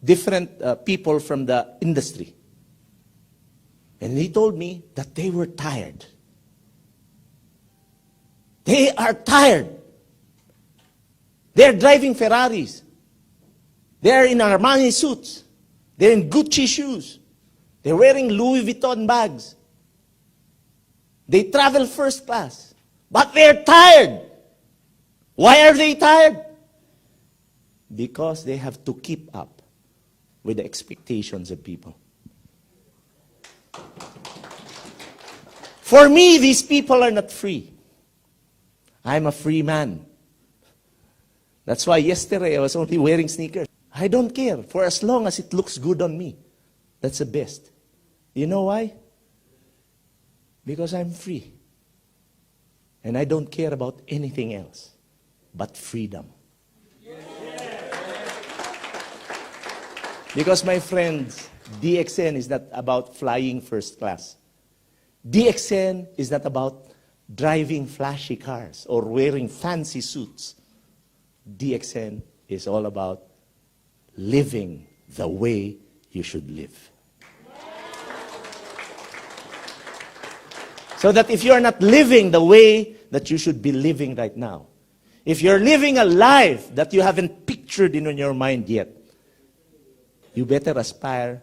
different people from the industry. And he told me that they were tired. They are tired. They're driving Ferraris. They're in Armani suits. They're in Gucci shoes. They're wearing Louis Vuitton bags. They travel first class. But they're tired. Why are they tired? Because they have to keep up with the expectations of people. For me, these people are not free. I'm a free man. That's why yesterday I was only wearing sneakers. I don't care for as long as it looks good on me. That's the best. You know why? Because I'm free. And I don't care about anything else but freedom. Because my friends, DXN is not about flying first class. DXN is not about driving flashy cars or wearing fancy suits. DXN is all about living the way you should live. So that if you are not living the way that you should be living right now, if you're living a life that you haven't pictured in your mind yet, you better aspire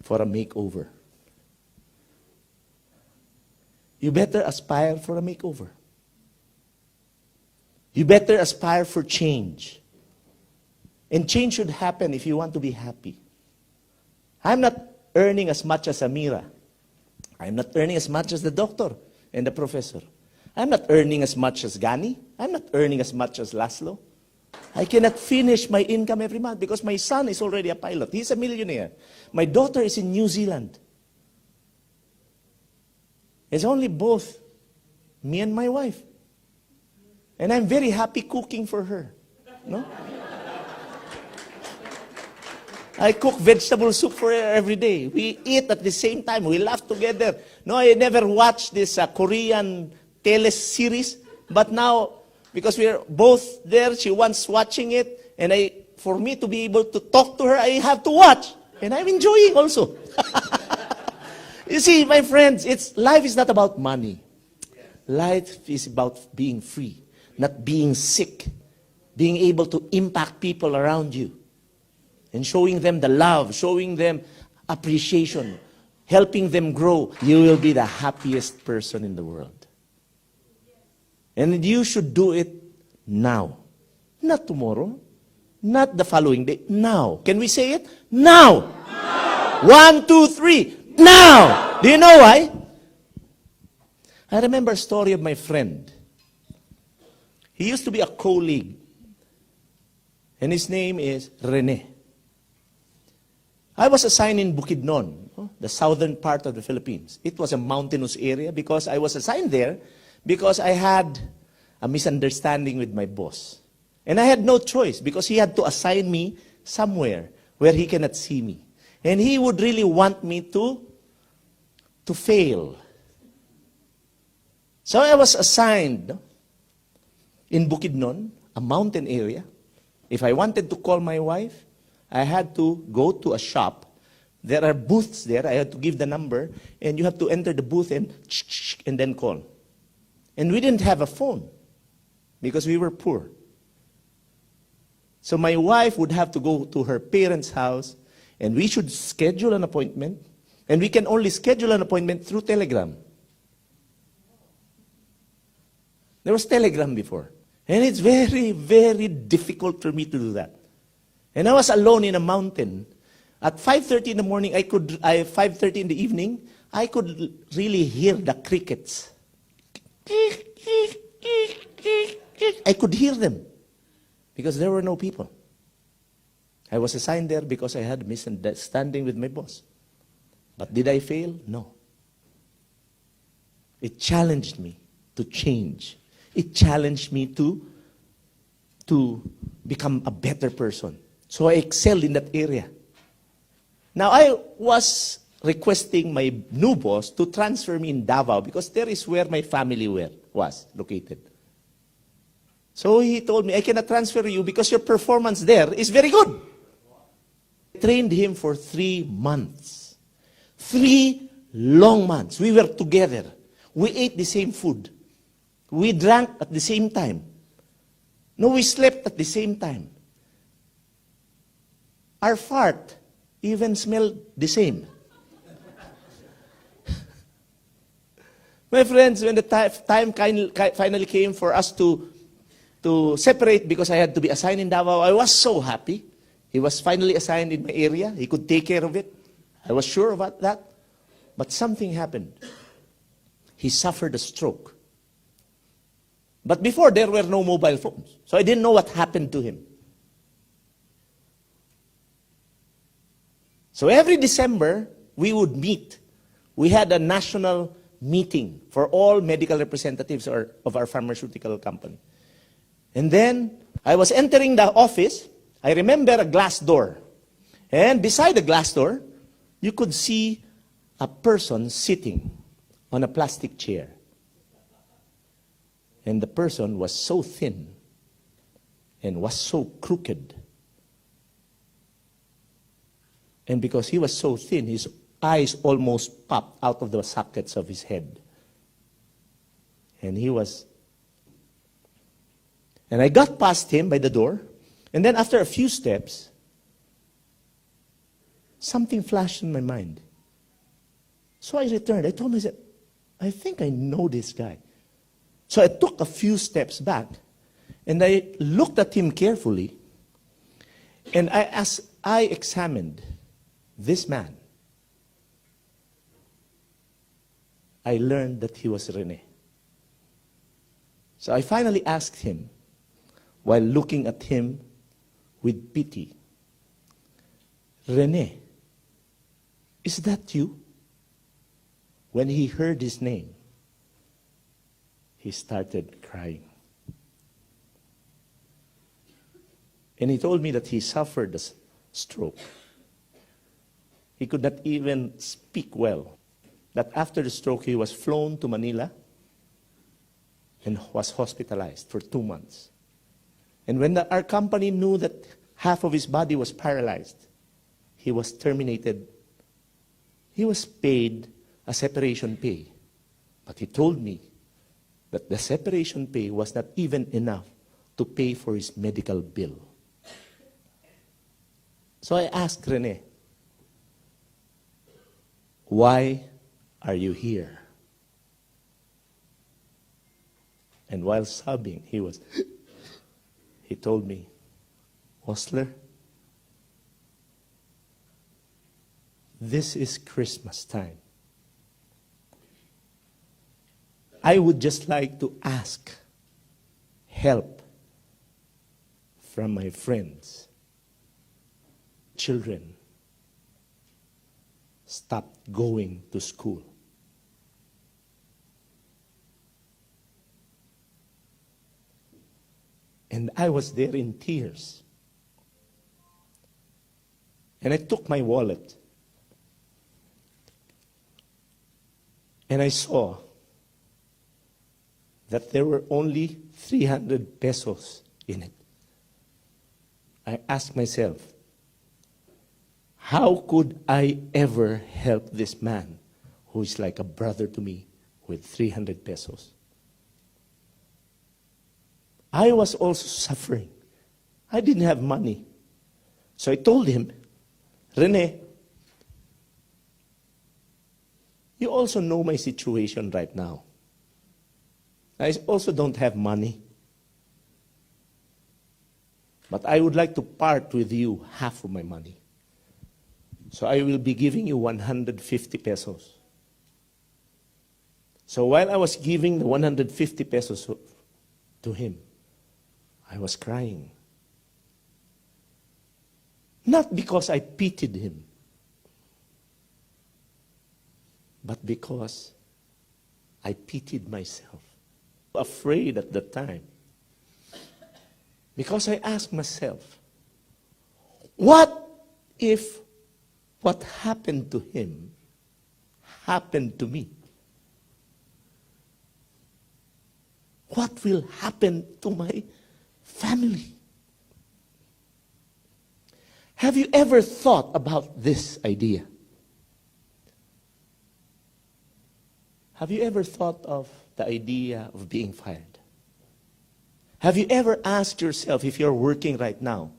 for a makeover. You better aspire for a makeover. You better aspire for change. And change should happen if you want to be happy. I'm not earning as much as Amira. I'm not earning as much as the doctor and the professor. I'm not earning as much as Gani. I'm not earning as much as Laszlo. I cannot finish my income every month because my son is already a pilot. He's a millionaire. My daughter is in New Zealand. It's only both me and my wife. And I'm very happy cooking for her. No? I cook vegetable soup for her every day. We eat at the same time. We laugh together. No, I never watched this Korean tele-series. But now, because we're both there, she wants watching it. And for me to be able to talk to her, I have to watch. And I'm enjoying also. You see, my friends, life is not about money. Life is about being free, not being sick, being able to impact people around you, and showing them the love, showing them appreciation, helping them grow. You will be the happiest person in the world. And you should do it now, not tomorrow, not the following day, now. Can we say it? Now! 1, 2, 3. Now! Do you know why? I remember a story of my friend. He used to be a colleague. And his name is Rene. I was assigned in Bukidnon, the southern part of the Philippines. It was a mountainous area because I was assigned there because I had a misunderstanding with my boss. And I had no choice because he had to assign me somewhere where he cannot see me. And he would really want me to fail. So I was assigned in Bukidnon, a mountain area. If I wanted to call my wife, I had to go to a shop. There are booths there. I had to give the number, and you have to enter the booth and then call. And we didn't have a phone because we were poor. So my wife would have to go to her parents' house, and we should schedule an appointment. And we can only schedule an appointment through Telegram. There was Telegram before. And it's very, very difficult for me to do that. And I was alone in a mountain. At 5:30 in the morning, 5:30 in the evening, I could really hear the crickets. I could hear them because there were no people. I was assigned there because I had a misunderstanding with my boss. But did I fail? No. It challenged me to change. It challenged me to become a better person. So I excelled in that area. Now I was requesting my new boss to transfer me in Davao because there is where my family was located. So he told me, I cannot transfer you because your performance there is very good. I trained him for 3 months. 3 long months. We were together. We ate the same food. We drank at the same time. No, we slept at the same time. Our fart even smelled the same. My friends, when the time finally came for us to separate because I had to be assigned in Davao, I was so happy. He was finally assigned in my area. He could take care of it. I was sure about that. But something happened. He suffered a stroke. But before, there were no mobile phones. So I didn't know what happened to him. So every December, we would meet. We had a national meeting for all medical representatives of our pharmaceutical company. And then, I was entering the office. I remember a glass door. And beside the glass door, you could see a person sitting on a plastic chair. And the person was so thin and was so crooked. And because he was so thin, his eyes almost popped out of the sockets of his head. And I got past him by the door, and then after a few steps, something flashed in my mind. So I returned. I told myself, I think I know this guy. So I took a few steps back, and I looked at him carefully, and as I examined this man, I learned that he was Rene. So I finally asked him, while looking at him with pity, Rene, is that you? When he heard his name, he started crying. And he told me that he suffered a stroke. He could not even speak well. That after the stroke, he was flown to Manila and was hospitalized for 2 months. And when our company knew that half of his body was paralyzed, he was terminated. He was paid a separation pay. But he told me that the separation pay was not even enough to pay for his medical bill. So I asked Rene, why are you here? And while sobbing, he told me, Osler, this is Christmas time. I would just like to ask help from my friends. Children stopped going to school. And I was there in tears. And I took my wallet. And I saw that there were only 300 pesos in it. I asked myself, how could I ever help this man who is like a brother to me with 300 pesos? I was also suffering. I didn't have money. So I told him, Rene, you also know my situation right now. I also don't have money. But I would like to part with you half of my money. So I will be giving you 150 pesos. So while I was giving the 150 pesos to him, I was crying. Not because I pitied him, but because I pitied myself. Afraid at the time. Because I asked myself, what if what happened to him happened to me? What will happen to my family? Have you ever thought about this idea? Have you ever thought of the idea of being fired? Have you ever asked yourself, if you're working right now,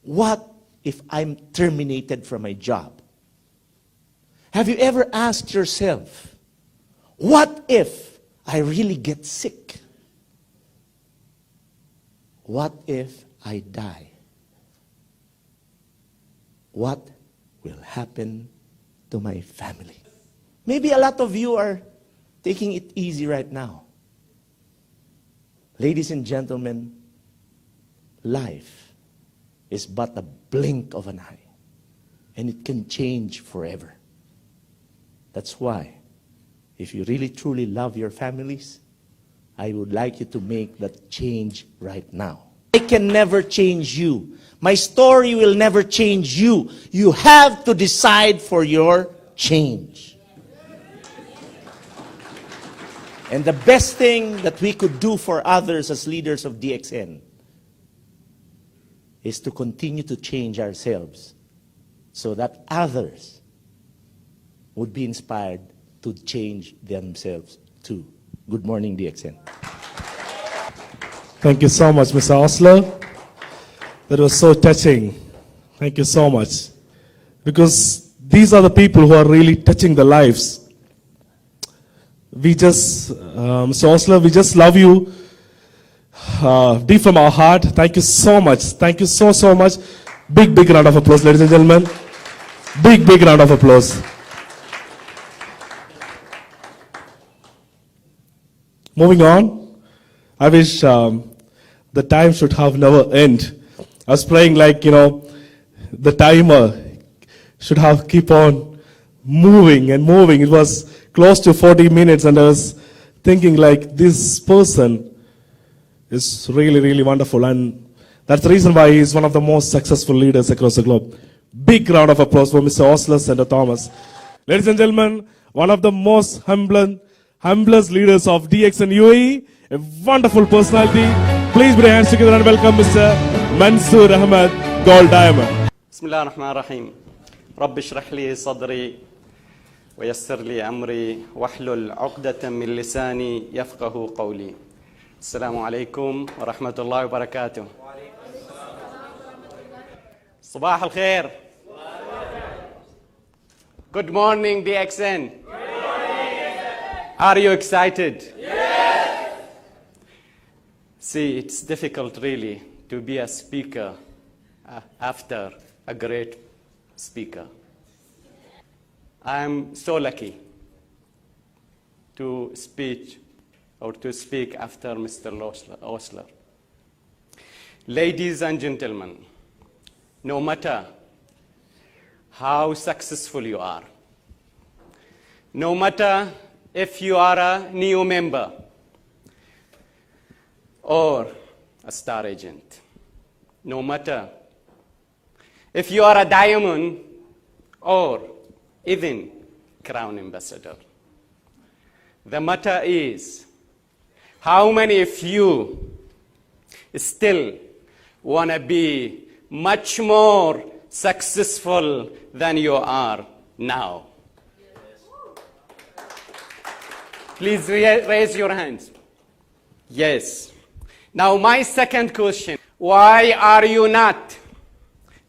what if I'm terminated from my job? Have you ever asked yourself, what if I really get sick? What if I die? What will happen to my family? Maybe a lot of you are taking it easy right now. Ladies and gentlemen, life is but a blink of an eye, and it can change forever. That's why, if you really truly love your families, I would like you to make that change right now. I can never change you. My story will never change you. You have to decide for your change. And the best thing that we could do for others as leaders of DXN is to continue to change ourselves so that others would be inspired to change themselves too. Good morning, DXN. Thank you so much, Mr. Osler. That was so touching. Thank you so much. Because these are the people who are really touching the lives. We just, Mr. Osler, we just love you deep from our heart. Thank you so much. Thank you so, so much. Big, big round of applause, ladies and gentlemen. Big, big round of applause. Moving on, I wish the time should have never end. I was praying like, the timer should have keep on moving and moving. It was close to 40 minutes and I was thinking like this person is really, really wonderful. And that's the reason why he's one of the most successful leaders across the globe. Big round of applause for Mr. Osler Senator Thomas. Ladies and gentlemen, one of the most humblest leaders of DXN UAE, a wonderful personality. Please put your hands together and welcome Mr. Mansoor Ahmed, Gold Diamond. بسم الله الرحمن الرحيم رب اشرح لي صدري ويسر لي أمري واحلل عقدة من لساني يفقه قولي السلام عليكم ورحمة الله وبركاته صباح الخير Good morning DXN Are you excited? Yes! See, it's difficult really to be a speaker after a great speaker. I'm so lucky to speak after Mr. Osler. Ladies and gentlemen, no matter how successful you are, no matter if you are a new member or a star agent, no matter if you are a diamond or even crown ambassador. The matter is, how many of you still want to be much more successful than you are now? Please raise your hands. Yes. Now my second question, why are you not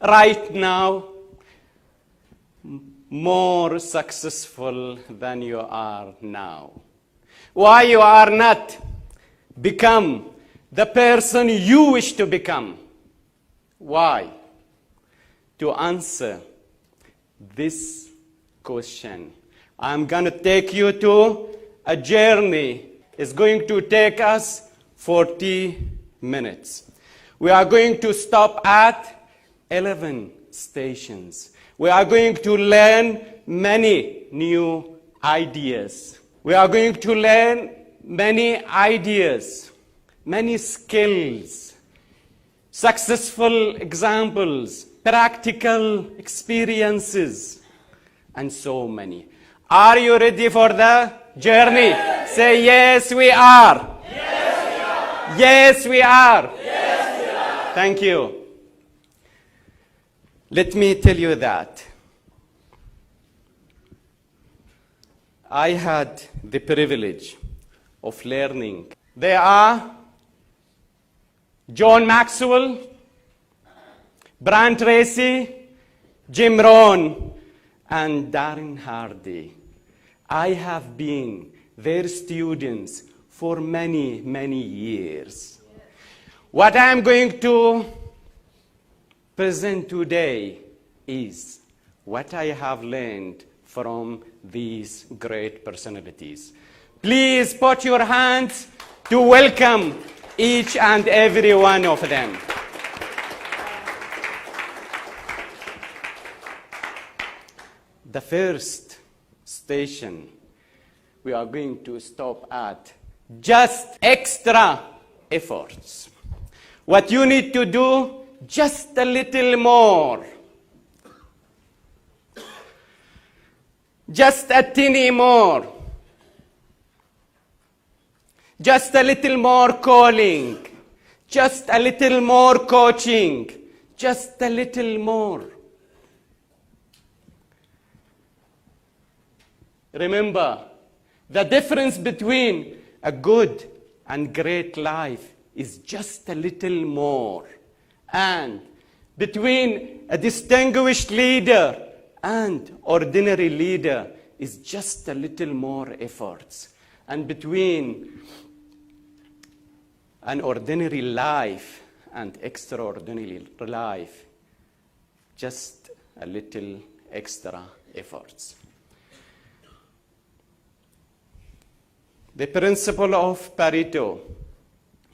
right now more successful than you are now? Why you are not become the person you wish to become? Why? To answer this question, I'm going to take you to a journey. It's going to take us 40 minutes. We are going to stop at 11 stations. We are going to learn many new ideas. We are going to learn many ideas, many skills, successful examples, practical experiences, and so many. Are you ready for the journey? Yes. Say, yes, we are. Yes, we are. Yes, we are. Yes, we are. Thank you. Let me tell you that I had the privilege of learning. There are John Maxwell, Brian Tracy, Jim Rohn, and Darren Hardy. I have been their students for many, many years. What I am going to present today is what I have learned from these great personalities. Please put your hands to welcome each and every one of them. The first station we are going to stop at, just extra efforts. What you need to do, just a little more. Just a teeny more. just a little more calling, just a little more coaching, just a little more. Remember, the difference between a good and great life is just a little more. And between a distinguished leader and ordinary leader is just a little more efforts. And between an ordinary life and extraordinary life, just a little extra efforts. The principle of Pareto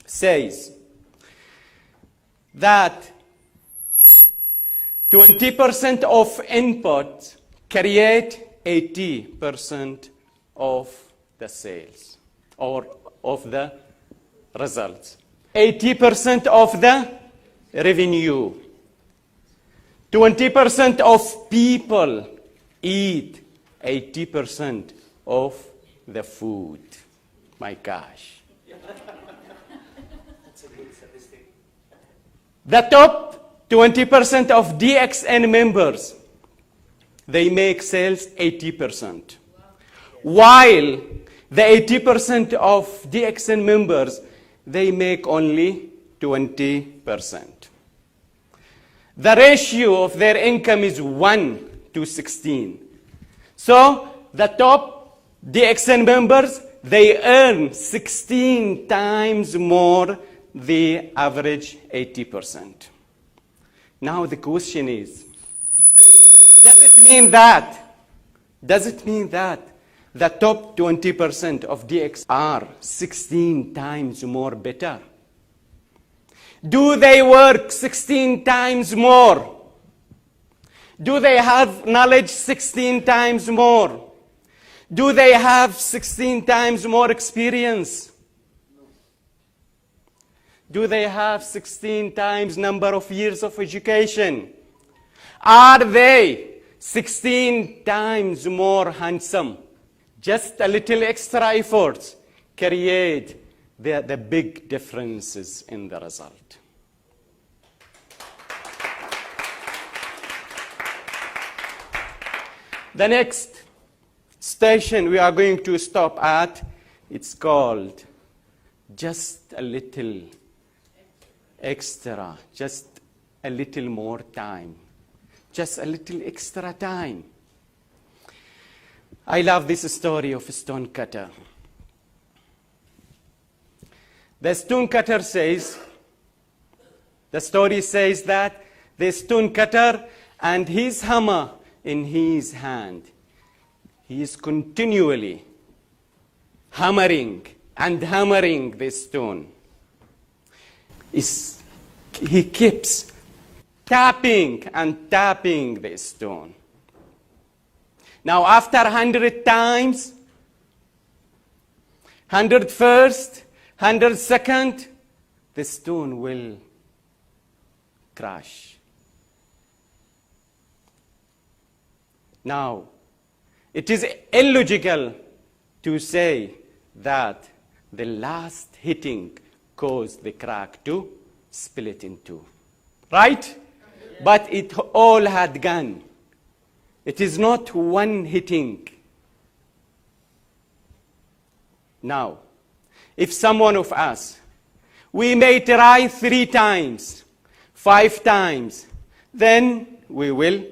says that 20% of input create 80% of the sales or of the results. 80% of the revenue. 20% of people eat 80% of the food. My gosh. The top 20% of DXN members, they make sales 80%. While the 80% of DXN members, they make only 20%. The ratio of their income is 1 to 16. So the top DXN members, they earn 16 times more the average 80%. Now the question is, does it mean that the top 20% of DX are 16 times more better? Do they work 16 times more? Do they have knowledge 16 times more? Do they have 16 times more experience? Do they have 16 times number of years of education? Are they 16 times more handsome? Just a little extra effort create the big differences in the result. The next station we are going to stop at, it's called just a little extra, just a little more time, just a little extra time. I love this story of a stone cutter. The stone cutter says, the story says that the stone cutter and his hammer in his hand, he is continually hammering and hammering the stone. He keeps tapping and tapping the stone. Now after 100 times, 100 first, 100 second, the stone will crash. Now, it is illogical to say that the last hitting caused the crack to split in two. Right? But it all had gone. It is not one hitting. Now, if someone of us, we may try 3 times, 5 times, then we will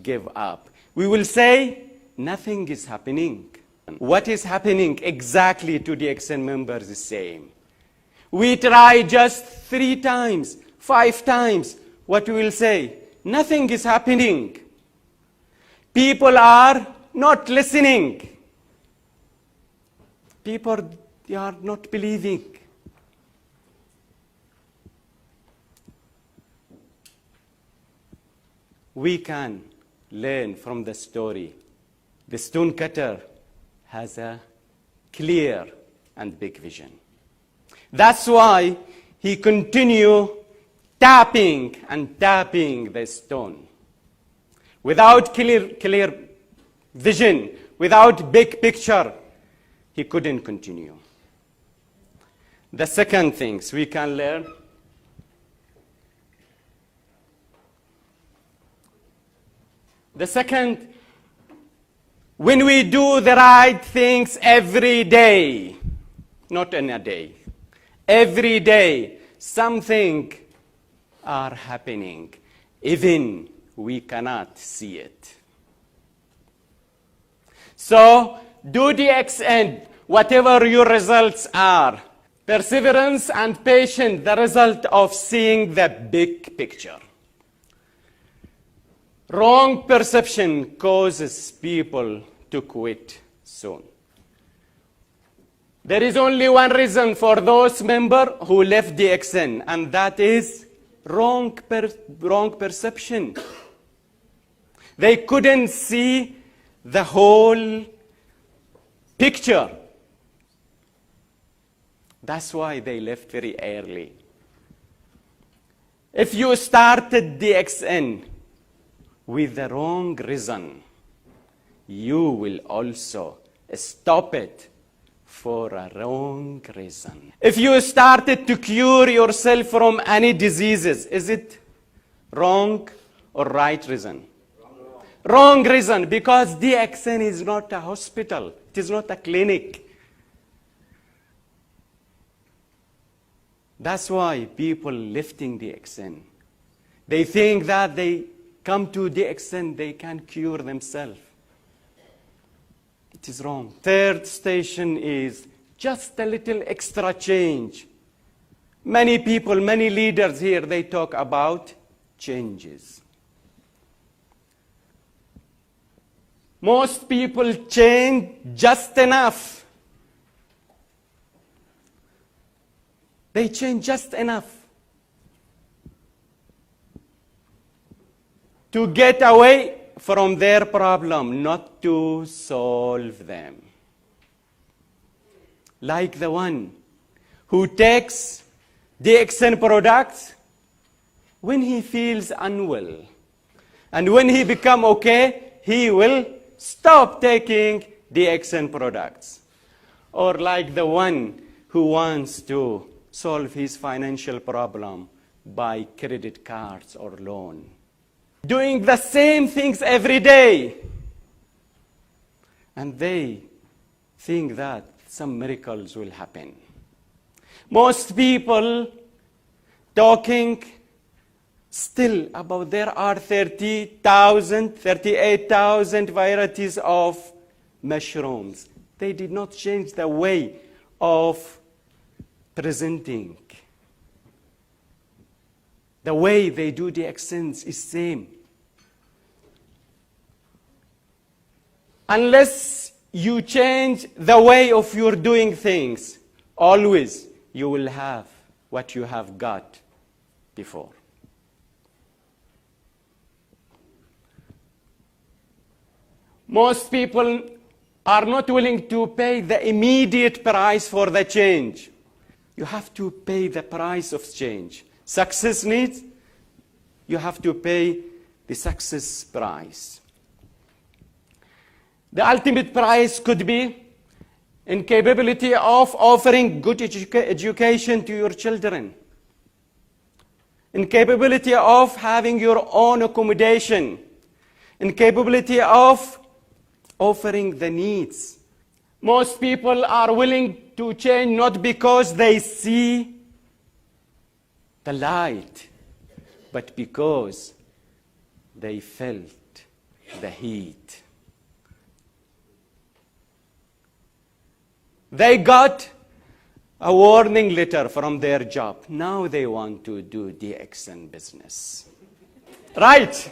give up. We will say, nothing is happening. What is happening exactly to the DXN members is the same. We try just 3 times, 5 times. What we will say? Nothing is happening. People are not listening. People, they are not believing. We can learn from the story. The stone cutter has a clear and big vision. That's why he continued tapping and tapping the stone. Without clear vision, without big picture, he couldn't continue. The second things we can learn, the second, when we do the right things every day, not in a day, every day, something are happening, even we cannot see it. So, do the end, whatever your results are. Perseverance and patience, the result of seeing the big picture. Wrong perception causes people to quit soon. There is only one reason for those members who left the XN, and that is wrong perception. They couldn't see the whole picture. That's why they left very early. If you started the XN with the wrong reason, you will also stop it for a wrong reason. If you started to cure yourself from any diseases, is it wrong or right reason? Wrong reason, because DXN is not a hospital. It is not a clinic. That's why people lifting DXN, they think that they come to DXN, they can cure themselves. It is wrong. Third station is just a little extra change. Many people, many leaders here, they talk about changes. Most people change just enough. They change just enough to get away from their problem, not to solve them. Like the one who takes DXN products when he feels unwell. And when he becomes okay, he will stop taking DXN products. Or like the one who wants to solve his financial problem by credit cards or loan. Doing the same things every day. And they think that some miracles will happen. Most people talking still about there are 30,000, 38,000 varieties of mushrooms. They did not change the way of presenting. The way they do the accents is same. Unless you change the way of your doing things, always you will have what you have got before. Most people are not willing to pay the immediate price for the change. You have to pay the price of change. Success needs, you have to pay the success price. The ultimate price could be incapability of offering good education to your children, incapability of having your own accommodation, incapability of offering the needs. Most people are willing to change not because they see the light, but because they felt the heat. They got a warning letter from their job. Now they want to do DXN business. Right?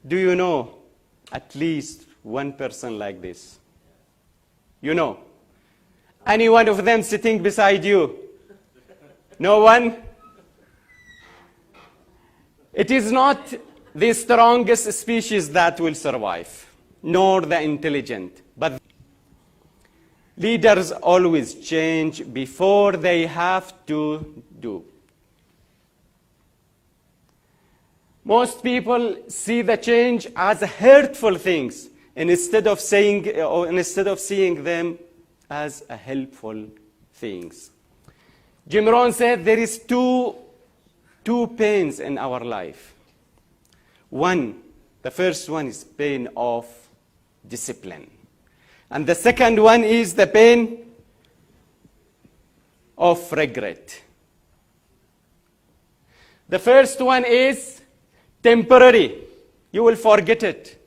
Do you know at least one person like this? You know? Any one of them sitting beside you? No one? It is not the strongest species that will survive, nor the intelligent, but leaders always change before they have to do. Most people see the change as hurtful things instead of seeing them as helpful things. Jim Rohn said there is two pains in our life. The first one is pain of discipline. And the second one is the pain of regret. The first one is temporary. You will forget it.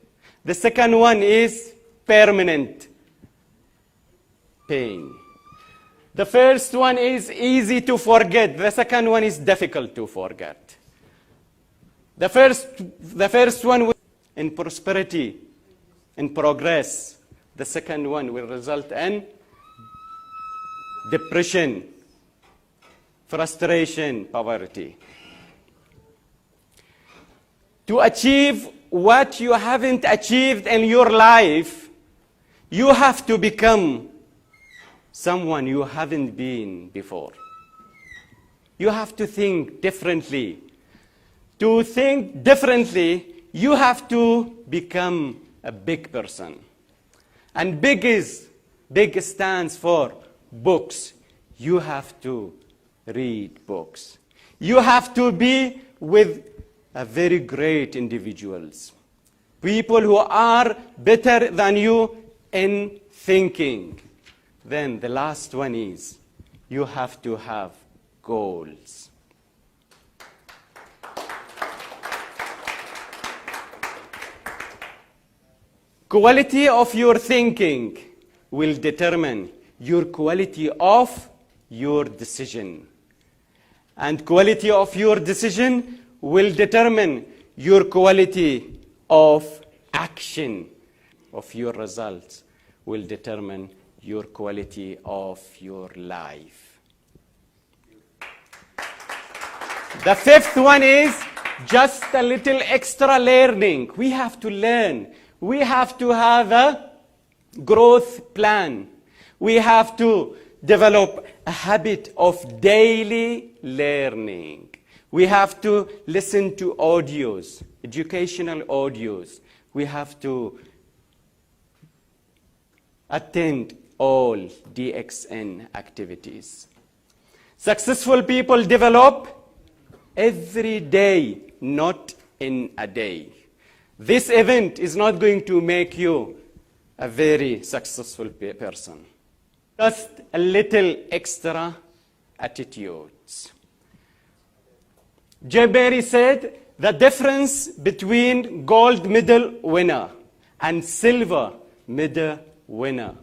The second one is permanent pain. The first one is easy to forget. The second one is difficult to forget. The first one in prosperity, in progress. The second one will result in depression, frustration, poverty. To achieve what you haven't achieved in your life, you have to become someone you haven't been before. You have to think differently. To think differently, you have to become a big person. And big stands for books. You have to read books. You have to be with very great individuals. People who are better than you in thinking. Then the last one is, you have to have goals. Quality of your thinking will determine your quality of your decision. And quality of your decision will determine your quality of action. Of your results will determine your quality of your life. The fifth one is just a little extra learning. We have to learn. We have to have a growth plan. We have to develop a habit of daily learning. We have to listen to audios, educational audios. We have to attend all DXN activities. Successful people develop every day, not in a day. This event is not going to make you a very successful person. Just a little extra attitudes. Jay Berry said, the difference between gold medal winner and silver medal winner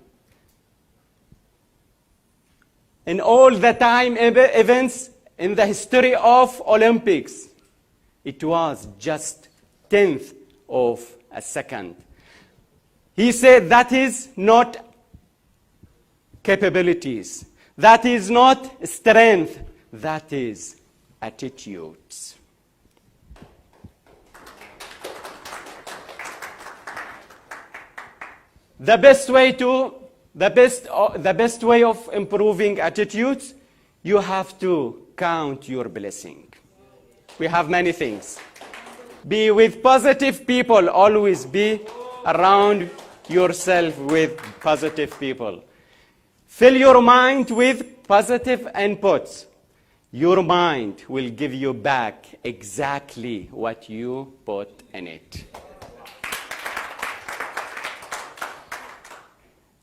in all the time events in the history of Olympics, it was just 10th of a second. He said that is not capabilities, that is not strength, that is attitudes. The best way of improving attitudes, you have to count your blessing. We have many things. Be with positive people. Always be around yourself with positive people. Fill your mind with positive inputs. Your mind will give you back exactly what you put in it.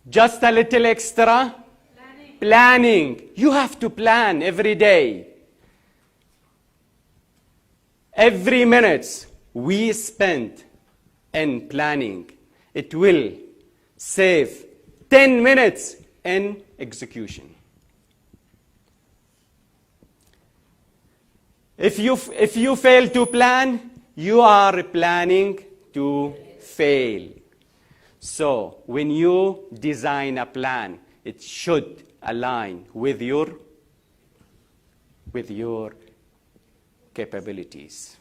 Just a little extra planning. You have to plan every day. Every minute we spend in planning, it will save 10 minutes in execution. If you fail to plan, you are planning to fail. So when you design a plan, it should align with your capabilities.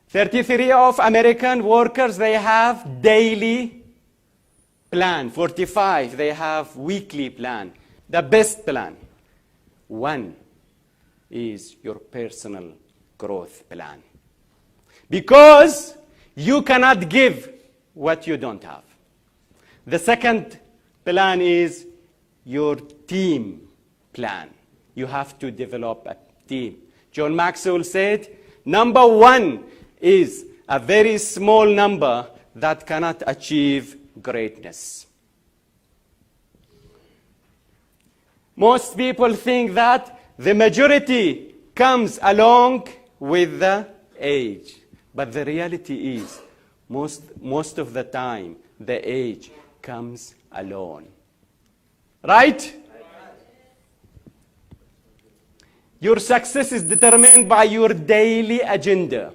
33 of American workers, they have daily plan. 45, they have weekly plan. The best plan. One is your personal growth plan. Because you cannot give what you don't have. The second plan is your team plan. You have to develop a team. John Maxwell said, number one is a very small number that cannot achieve greatness. Most people think that the majority comes along with the age. But the reality is, most of the time, the age comes alone. Right? Your success is determined by your daily agenda.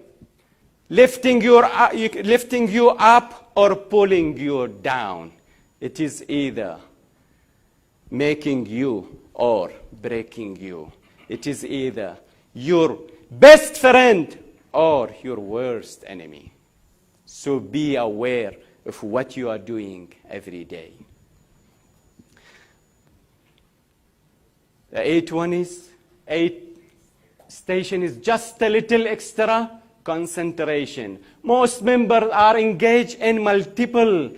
Lifting you up or pulling you down. It is either making you or breaking you. It is either your best friend or your worst enemy. So be aware of what you are doing every day. The 8 station is just a little extra concentration. Most members are engaged in multiple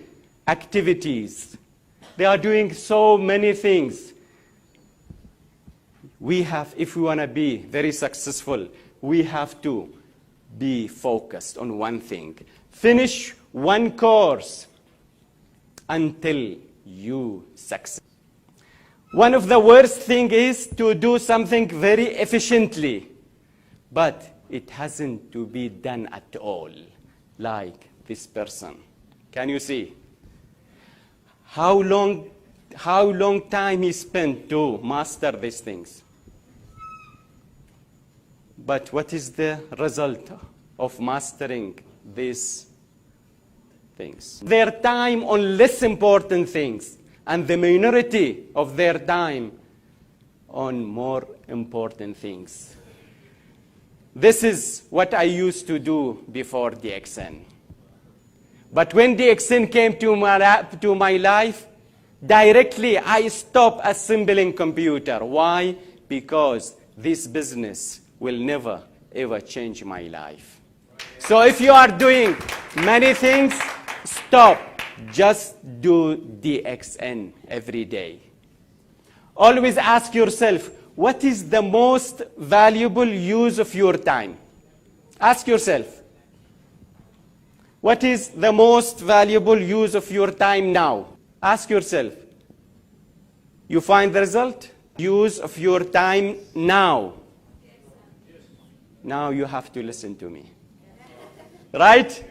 activities. They are doing so many things. If we want to be very successful, we have to be focused on one thing. Finish one course until you succeed. One of the worst things is to do something very efficiently, but it hasn't to be done at all, like this person. Can you see? How long time he spent to master these things? But what is the result of mastering these things? Their time on less important things, and the minority of their time on more important things. This is what I used to do before DXN. But when DXN came to my life, directly I stopped assembling computer. Why? Because this business will never, ever change my life. So if you are doing many things, stop. Just do DXN every day. Always ask yourself, what is the most valuable use of your time? Ask yourself, what is the most valuable use of your time now? Ask yourself. You find the result? Use of your time now. Now you have to listen to me. Right?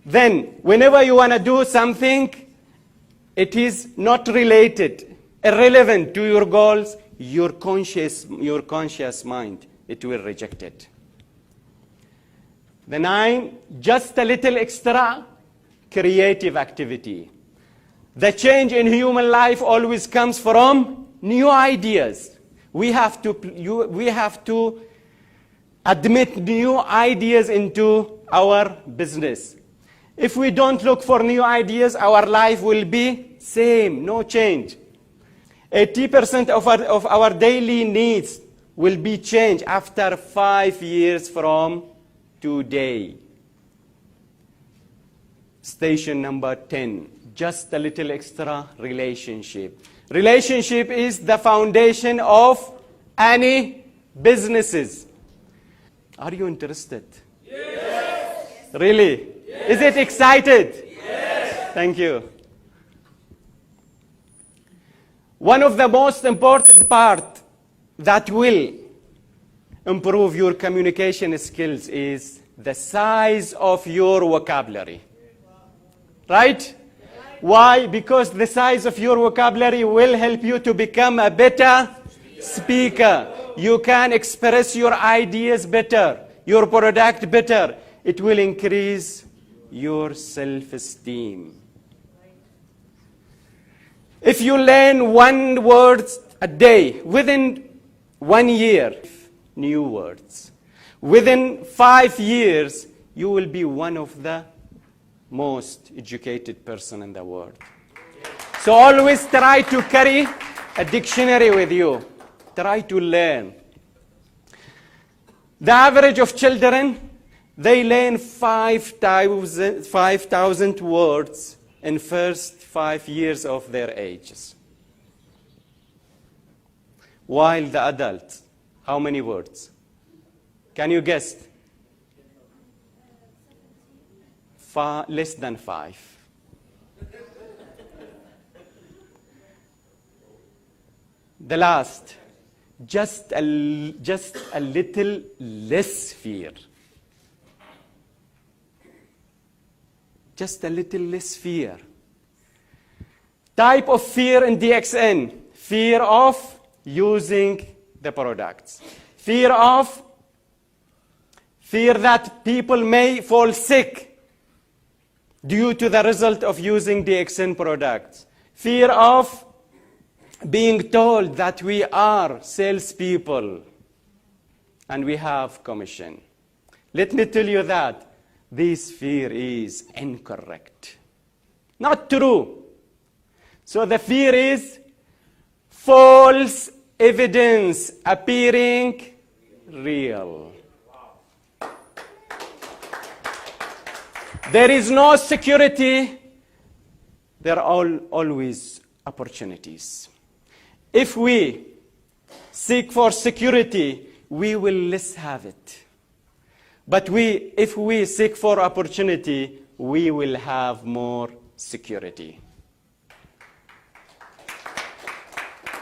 Then, whenever you want to do something, it is not related, irrelevant to your goals, your conscious mind, it will reject it. The 9, just a little extra creative activity. The change in human life always comes from new ideas. We have to admit new ideas into our business. If we don't look for new ideas, our life will be same, no change. 80% of our daily needs will be changed after 5 years from today. Station number 10, just a little extra relationship. Relationship is the foundation of any businesses. Are you interested? Yes. Really? Yes. Is it excited? Yes. Thank you. One of the most important parts that will improve your communication skills is the size of your vocabulary. Right? Why? Because the size of your vocabulary will help you to become a better speaker. You can express your ideas better, your product better. It will increase your self-esteem. If you learn one word a day, within 1 year, new words. Within 5 years, you will be one of the most educated person in the world. So always try to carry a dictionary with you. try to learn. The average of children, they learn 5,000 words in first 5 years of their ages. While the adults, how many words? Can you guess? Less than 5. The last, just a little less fear. Just a little less fear. Type of fear in DXN. Fear of using the products. Fear that people may fall sick due to the result of using DXN products. Fear of being told that we are salespeople and we have commission. Let me tell you that this fear is incorrect. Not true. So the fear is false evidence appearing real. There is no security. There are always opportunities. If we seek for security, we will less have it. But if we seek for opportunity, we will have more security.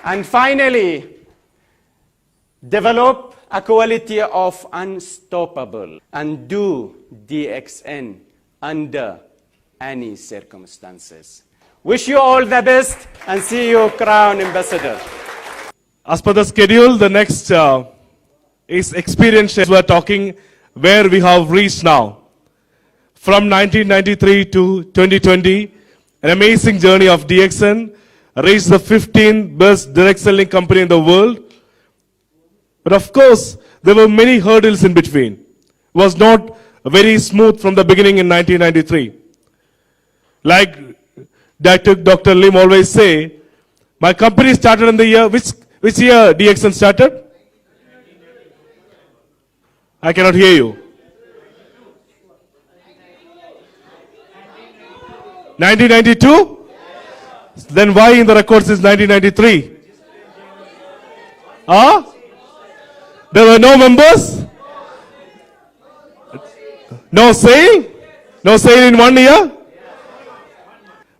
And finally, develop a quality of unstoppable and do DXN under any circumstances. Wish you all the best and see you, Crown Ambassador. As per the schedule, the next is experience we're talking where we have reached now. From 1993 to 2020, an amazing journey of DXN, reached the 15th best direct selling company in the world. But of course, there were many hurdles in between. It was not very smooth from the beginning in 1993. Like Dr. Lim always say, my company started in the year, which year DXN started? I cannot hear you. 1992? Then why in the records is 1993? Huh? There were no members? No sale? No sale in 1 year?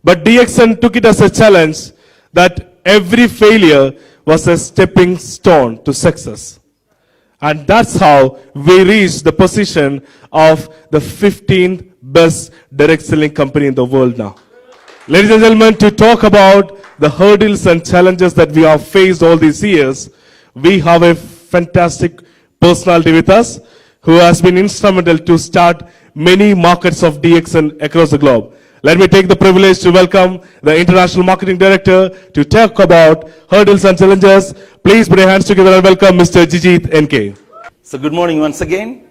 But DXN took it as a challenge that every failure was a stepping stone to success. And that's how we reached the position of the 15th best direct selling company in the world now. Ladies and gentlemen, to talk about the hurdles and challenges that we have faced all these years, we have a fantastic personality with us who has been instrumental to start many markets of DXN across the globe. Let me take the privilege to welcome the International Marketing Director to talk about hurdles and challenges. Please put your hands together and welcome Mr. Jijit NK. So good morning once again.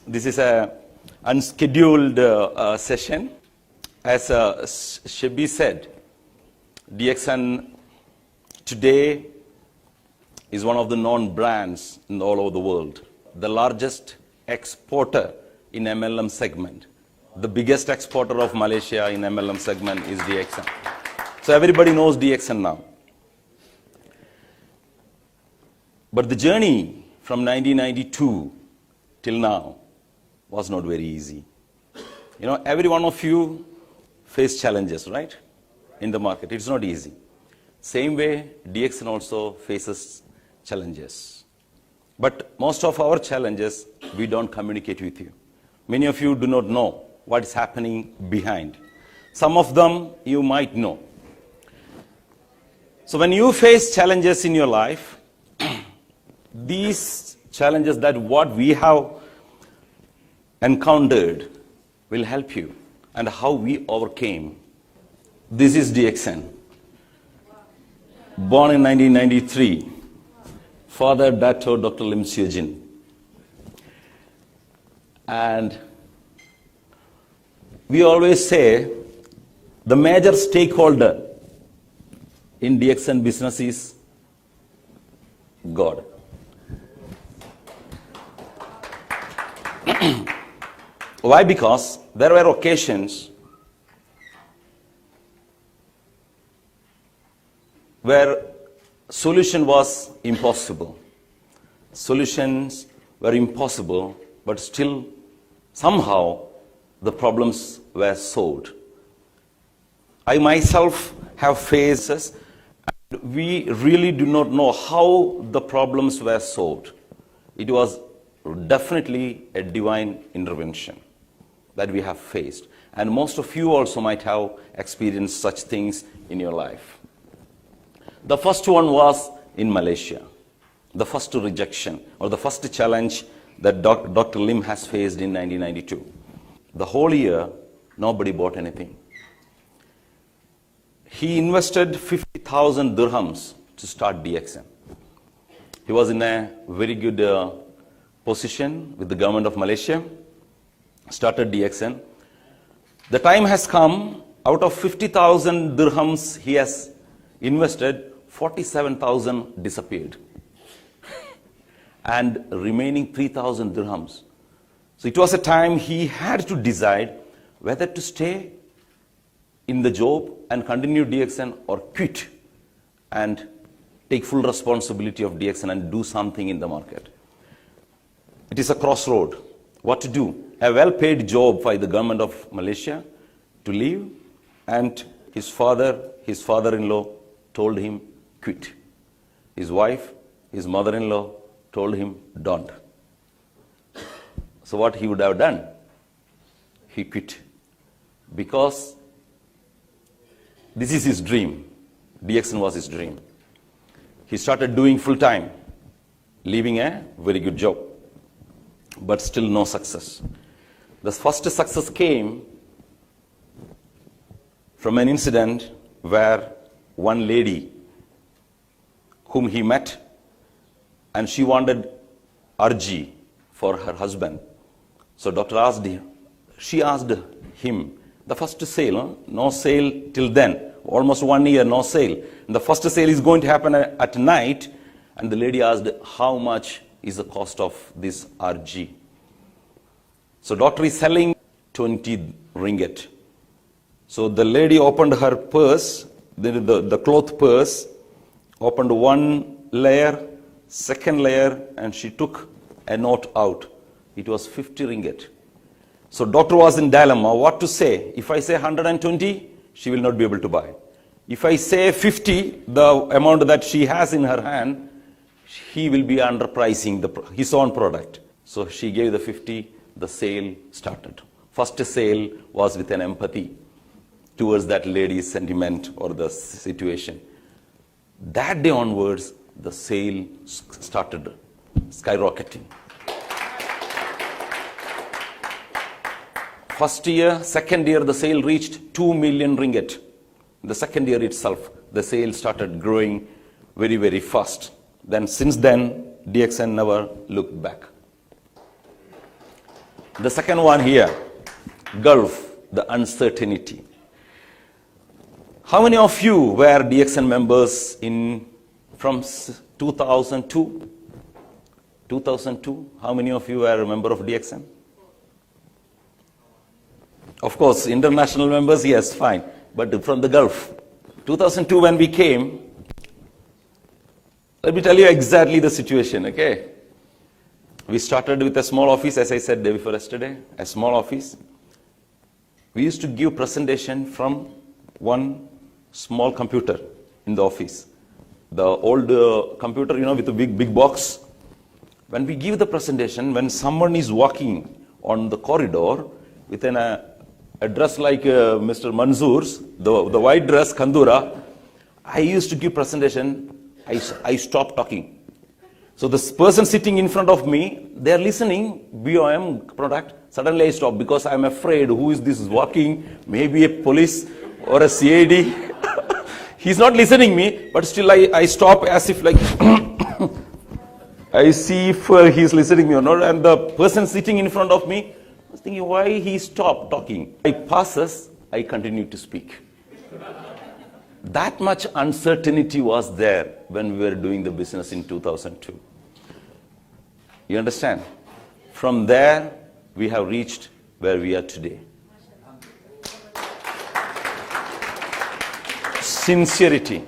This is an unscheduled session. As Shebi said, DXN today is one of the known brands in all over the world. The largest exporter in MLM segment. The biggest exporter of Malaysia in MLM segment is DXN. So everybody knows DXN now. But the journey from 1992 till now was not very easy. You know, every one of you face challenges, right? In the market. It's not easy. Same way, DXN also faces challenges. But most of our challenges, we don't communicate with you. Many of you do not know what is happening behind. Some of them you might know. So when you face challenges in your life, these challenges that what we have encountered will help you and how we overcame. This is DXN. Born in 1993, father Dato Dr. Lim Siu-jin. And we always say the major stakeholder in DXN business is God. Why? Because there were occasions where solution was impossible. Solutions were impossible, but still somehow the problems were solved. I myself have faced this, and we really do not know how the problems were solved. It was definitely a divine intervention that we have faced. And most of you also might have experienced such things in your life. The first one was in Malaysia. The first rejection or the first challenge that Dr. Lim has faced in 1992. The whole year, nobody bought anything. He invested 50,000 dirhams to start DXN. He was in a very good position with the government of Malaysia, started DXN. The time has come, out of 50,000 dirhams he has invested, 47,000 disappeared. And remaining 3,000 dirhams. So it was a time he had to decide whether to stay in the job and continue DXN or quit and take full responsibility of DXN and do something in the market. It is a crossroad. What to do? A well-paid job by the government of Malaysia to leave, and his father-in-law told him, quit. His wife, his mother-in-law told him, don't. So what he would have done? He quit. Because this is his dream. DXN was his dream. He started doing full-time, leaving a very good job, but still no success. The first success came from an incident where one lady whom he met, and she wanted RG for her husband. So doctor asked him, she asked him, the first sale, no sale till then, almost 1 year, no sale. And the first sale is going to happen at night. And the lady asked, how much is the cost of this RG? So doctor is selling 20 ringgit. So the lady opened her purse, the cloth purse, opened one layer, second layer, and she took a note out. It was 50 ringgit. So doctor was in dilemma, what to say. If I say 120, she will not be able to buy. If I say 50, the amount that she has in her hand, he will be underpricing his own product. So she gave the 50, the sale started. First sale was with an empathy towards that lady's sentiment or the situation. That day onwards, the sale started skyrocketing. First year, second year, the sale reached 2 million ringgit. The second year itself, the sale started growing very, very fast. Then, since then, DXN never looked back. The second one here, Gulf, the uncertainty. How many of you were DXN members from 2002? 2002, how many of you were a member of DXN? Of course, international members, yes, fine. But from the Gulf, 2002 when we came, let me tell you exactly the situation, okay? We started with a small office, as I said day before yesterday, a small office. We used to give presentation from one small computer in the office. The old computer, with the big box. When we give the presentation, when someone is walking on the corridor with a dress like Mr. Manzoor's, the white dress, Kandura, I used to give presentation, I stopped talking. So this person sitting in front of me, they are listening, BOM product, suddenly I stop because I am afraid who is this walking, maybe a police or a CID. He's not listening me, but still I stop as if like, I see if he's listening me or not, and the person sitting in front of me, I was thinking why he stopped talking. I passes, I continue to speak. That much uncertainty was there when we were doing the business in 2002. You understand? From there, we have reached where we are today. Sincerity.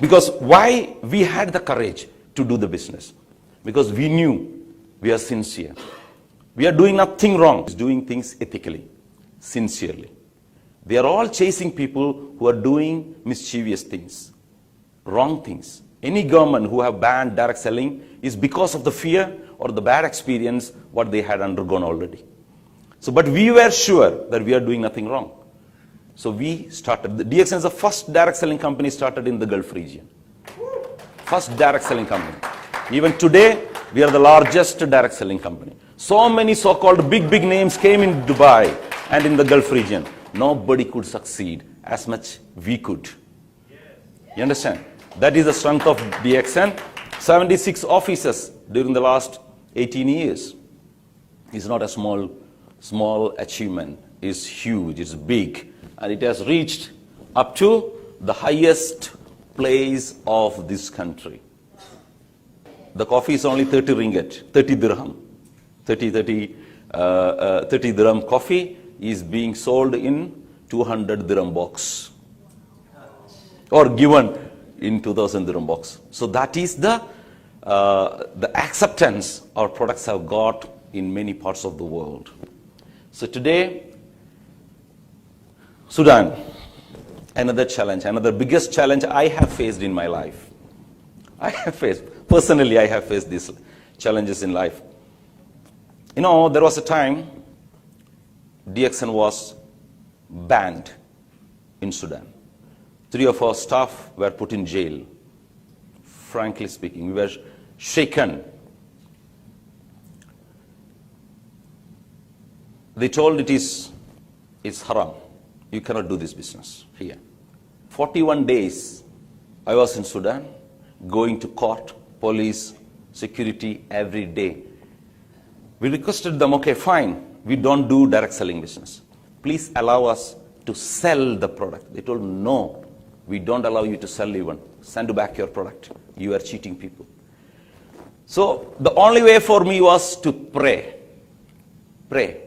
Because why we had the courage to do the business? Because we knew we are sincere. We are doing nothing wrong. Doing things ethically, sincerely. They are all chasing people who are doing mischievous things, wrong things. Any government who have banned direct selling is because of the fear or the bad experience what they had undergone already. So, but we were sure that we are doing nothing wrong. So we started. The DXN is the first direct selling company started in the Gulf region. First direct selling company. Even today, we are the largest direct selling company. So many so-called big names came in Dubai and in the Gulf region. Nobody could succeed as much we could. You understand? That is the strength of DXN. 76 offices during the last 18 years. It's not a small achievement. It's huge, it's big. And it has reached up to the highest place of this country. The coffee is only 30 ringgit, 30 dirham. 30 dirham coffee is being sold in 200 dirham box. Or given in 2000 dirham box. So that is the acceptance our products have got in many parts of the world. So today, Sudan, another challenge, another biggest challenge I have faced in my life. Personally, I have faced these challenges in life. You know, there was a time DXN was banned in Sudan. 3 of our staff were put in jail. Frankly speaking, we were shaken. They told it's haram. You cannot do this business here. 41 days I was in Sudan, going to court, police, security every day. We requested them, okay, fine, we don't do direct selling business. Please allow us to sell the product. They told, no, we don't allow you to sell even. Send back your product. You are cheating people. So the only way for me was to pray. Pray.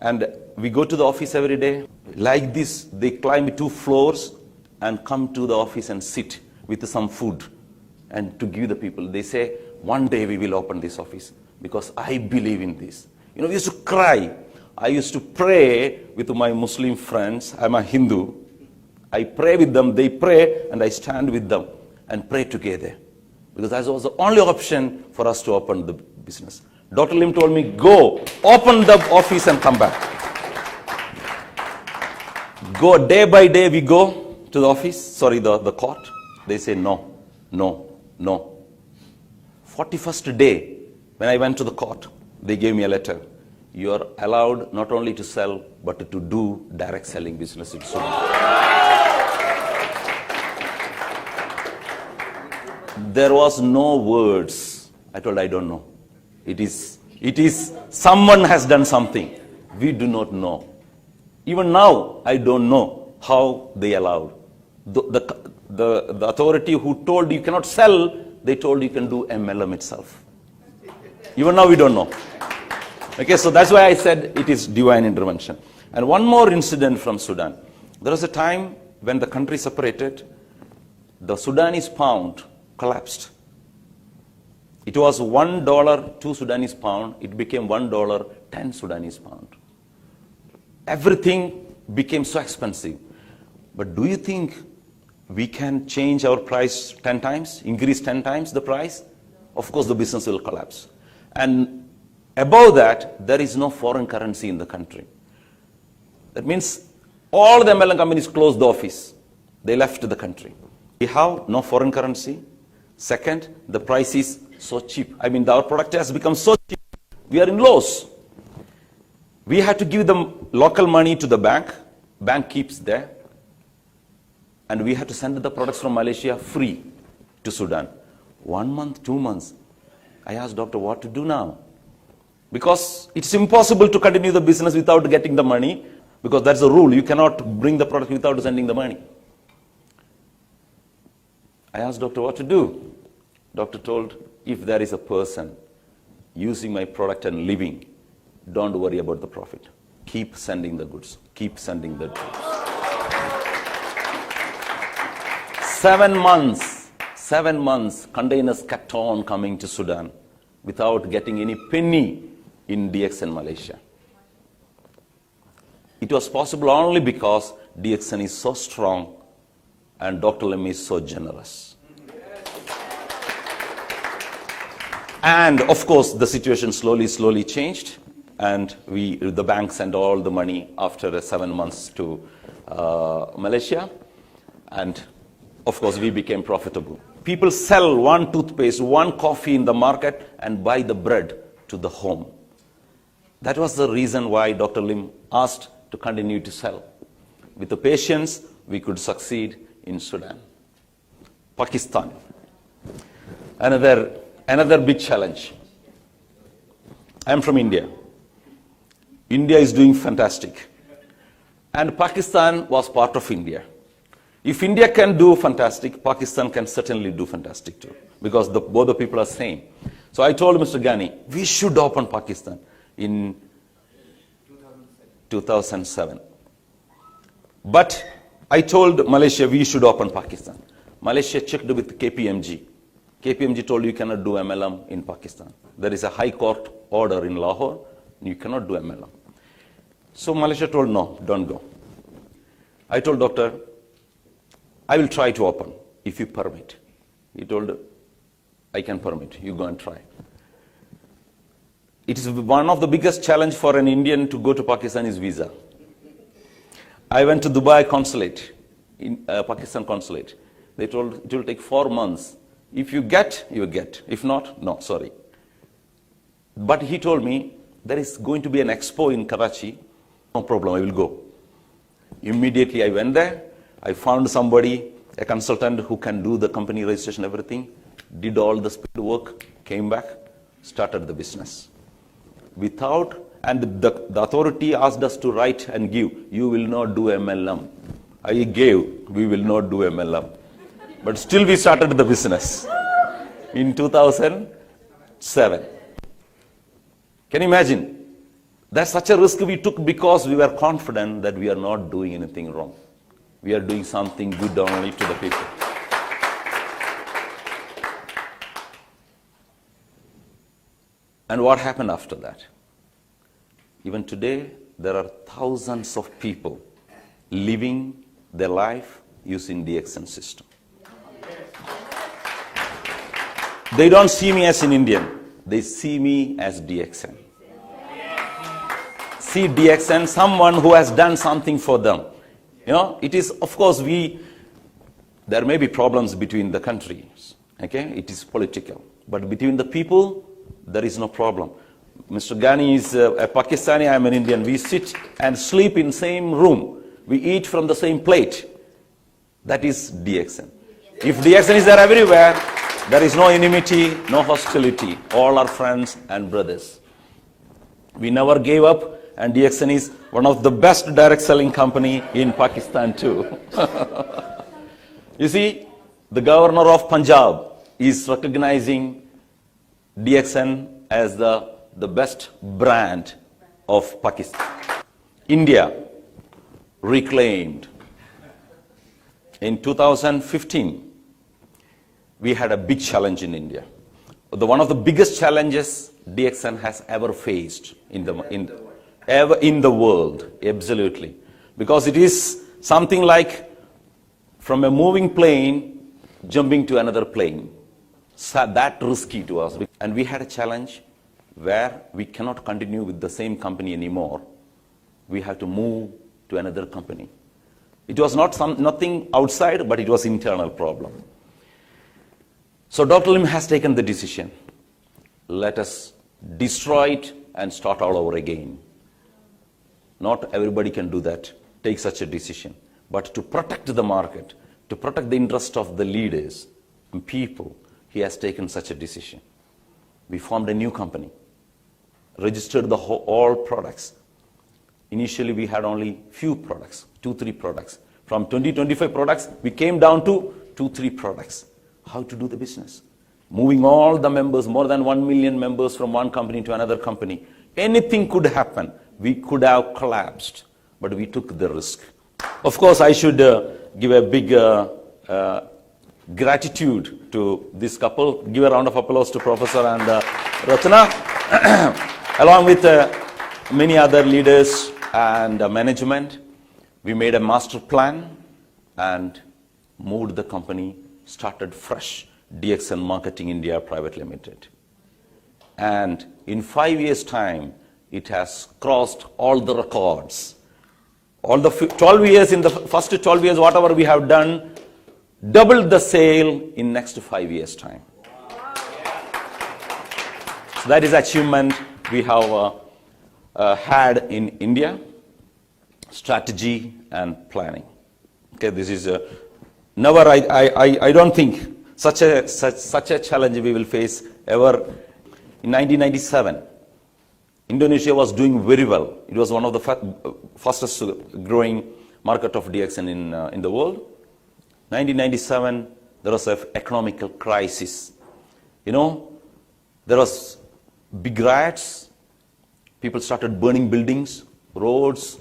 And we go to the office every day. Like this, they climb 2 floors and come to the office and sit with some food and to give the people. They say, one day we will open this office because I believe in this. You know, we used to cry. I used to pray with my Muslim friends. I'm a Hindu. I pray with them, they pray, and I stand with them and pray together. Because that was the only option for us to open the business. Dr. Lim told me, go, open the office and come back. Go day by day, we go to the office, the court. They say, no, no, no. 41st day, when I went to the court, they gave me a letter. You are allowed not only to sell, but to do direct selling business in Sudan. There was no words. I told, I don't know. It is someone has done something. We do not know. Even now, I don't know how they allowed. The authority who told you cannot sell, they told you can do MLM itself. Even now, we don't know. Okay, so that's why I said it is divine intervention. And one more incident from Sudan. There was a time when the country separated, the Sudanese pound collapsed. It was $1, 2 Sudanese pound. It became $1, 10 Sudanese pound. Everything became so expensive. But do you think we can change our price 10 times, increase 10 times the price? Of course, the business will collapse. And above that, there is no foreign currency in the country. That means all the MLM companies closed the office. They left the country. We have no foreign currency. Second, the price is so cheap. I mean, our product has become so cheap. We are in loss. We had to give them local money to the bank. Bank keeps there. And we had to send the products from Malaysia free to Sudan. 1 month, 2 months. I asked doctor what to do now. Because it's impossible to continue the business without getting the money. Because that's the rule. You cannot bring the product without sending the money. I asked doctor what to do. Doctor told, if there is a person using my product and living, don't worry about the profit. Keep sending the goods. Keep sending the goods. 7 months, containers kept on coming to Sudan without getting any penny in DXN Malaysia. It was possible only because DXN is so strong and Dr. Lim is so generous. And of course, the situation slowly changed, and the bank sent all the money after 7 months to Malaysia, and of course, we became profitable. People sell one toothpaste, one coffee in the market and buy the bread to the home. That was the reason why Dr. Lim asked to continue to sell. With the patience, we could succeed in Sudan. Pakistan, another big challenge. I am from India. India is doing fantastic. And Pakistan was part of India. If India can do fantastic, Pakistan can certainly do fantastic too, because both the people are same. So I told Mr. Ghani, we should open Pakistan in 2007. But I told Malaysia we should open Pakistan. Malaysia checked with KPMG. KPMG told you cannot do MLM in Pakistan. There is a high court order in Lahore, you cannot do MLM. So Malaysia told no, don't go. I told doctor, I will try to open if you permit. He told, I can permit, you go and try. It is one of the biggest challenge for an Indian to go to Pakistan is visa. I went to Dubai consulate, in Pakistan consulate. They told it will take 4 months. If you get, you get. If not, no, sorry. But he told me, there is going to be an expo in Karachi. No problem, I will go. Immediately I went there. I found somebody, a consultant who can do the company registration, everything, did all the speed work, came back, started the business. And the authority asked us to write and give, you will not do MLM. I gave, we will not do MLM. But still we started the business in 2007. Can you imagine? That's such a risk we took because we were confident that we are not doing anything wrong. We are doing something good only to the people. And what happened after that? Even today, there are thousands of people living their life using DXN system. They don't see me as an Indian. They see me as DXN. See DXN, someone who has done something for them. You know, it is, of course, there may be problems between the countries, okay? It is political. But between the people, there is no problem. Mr. Ghani is a Pakistani, I am an Indian. We sit and sleep in the same room. We eat from the same plate. That is DXN. If DXN is there everywhere, there is no enmity, no hostility. All are friends and brothers. We never gave up. And DXN is one of the best direct selling company in Pakistan too. You see, the governor of Punjab is recognizing DXN as the best brand of Pakistan. India reclaimed. In 2015, we had a big challenge in India. One of the biggest challenges DXN has ever faced in the world, absolutely. Because it is something like from a moving plane, jumping to another plane. So that risky to us. And we had a challenge where we cannot continue with the same company anymore. We have to move to another company. It was nothing outside, but it was internal problem. So Dr. Lim has taken the decision. Let us destroy it and start all over again. Not everybody can do that, take such a decision. But to protect the market, to protect the interest of the leaders and people, he has taken such a decision. We formed a new company, registered all products. Initially, we had only few products, 2-3 products. From 20-25 products, we came down to 2-3 products. how to do the business. Moving all the members, more than 1 million members from one company to another company. Anything could happen. We could have collapsed, but we took the risk. Of course, I should give a big gratitude to this couple. Give a round of applause to Professor and Ratna, along with many other leaders and management. We made a master plan and moved the company, started fresh, DXN Marketing India Private Limited. And in 5 years' time, it has crossed all the records. All the 12 years, in the first 12 years, whatever we have done, doubled the sale in next 5 years' time. So that is achievement we have had in India, strategy and planning. Okay, this is never. I don't think such a challenge we will face ever. In 1997, Indonesia was doing very well. It was one of the fastest growing market of DXN in the world. 1997, there was an economical crisis. You know, there was big riots. People started burning buildings, roads.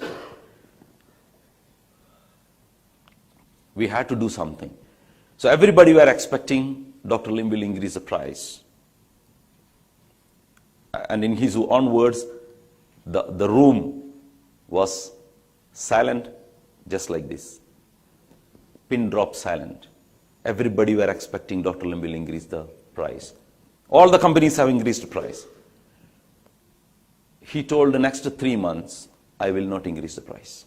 We had to do something. So everybody were expecting Dr. Lim will increase the price. And in his own words, the room was silent, just like this. Pin drop silent. Everybody were expecting Dr. Lim will increase the price. All the companies have increased the price. He told the next 3 months, I will not increase the price.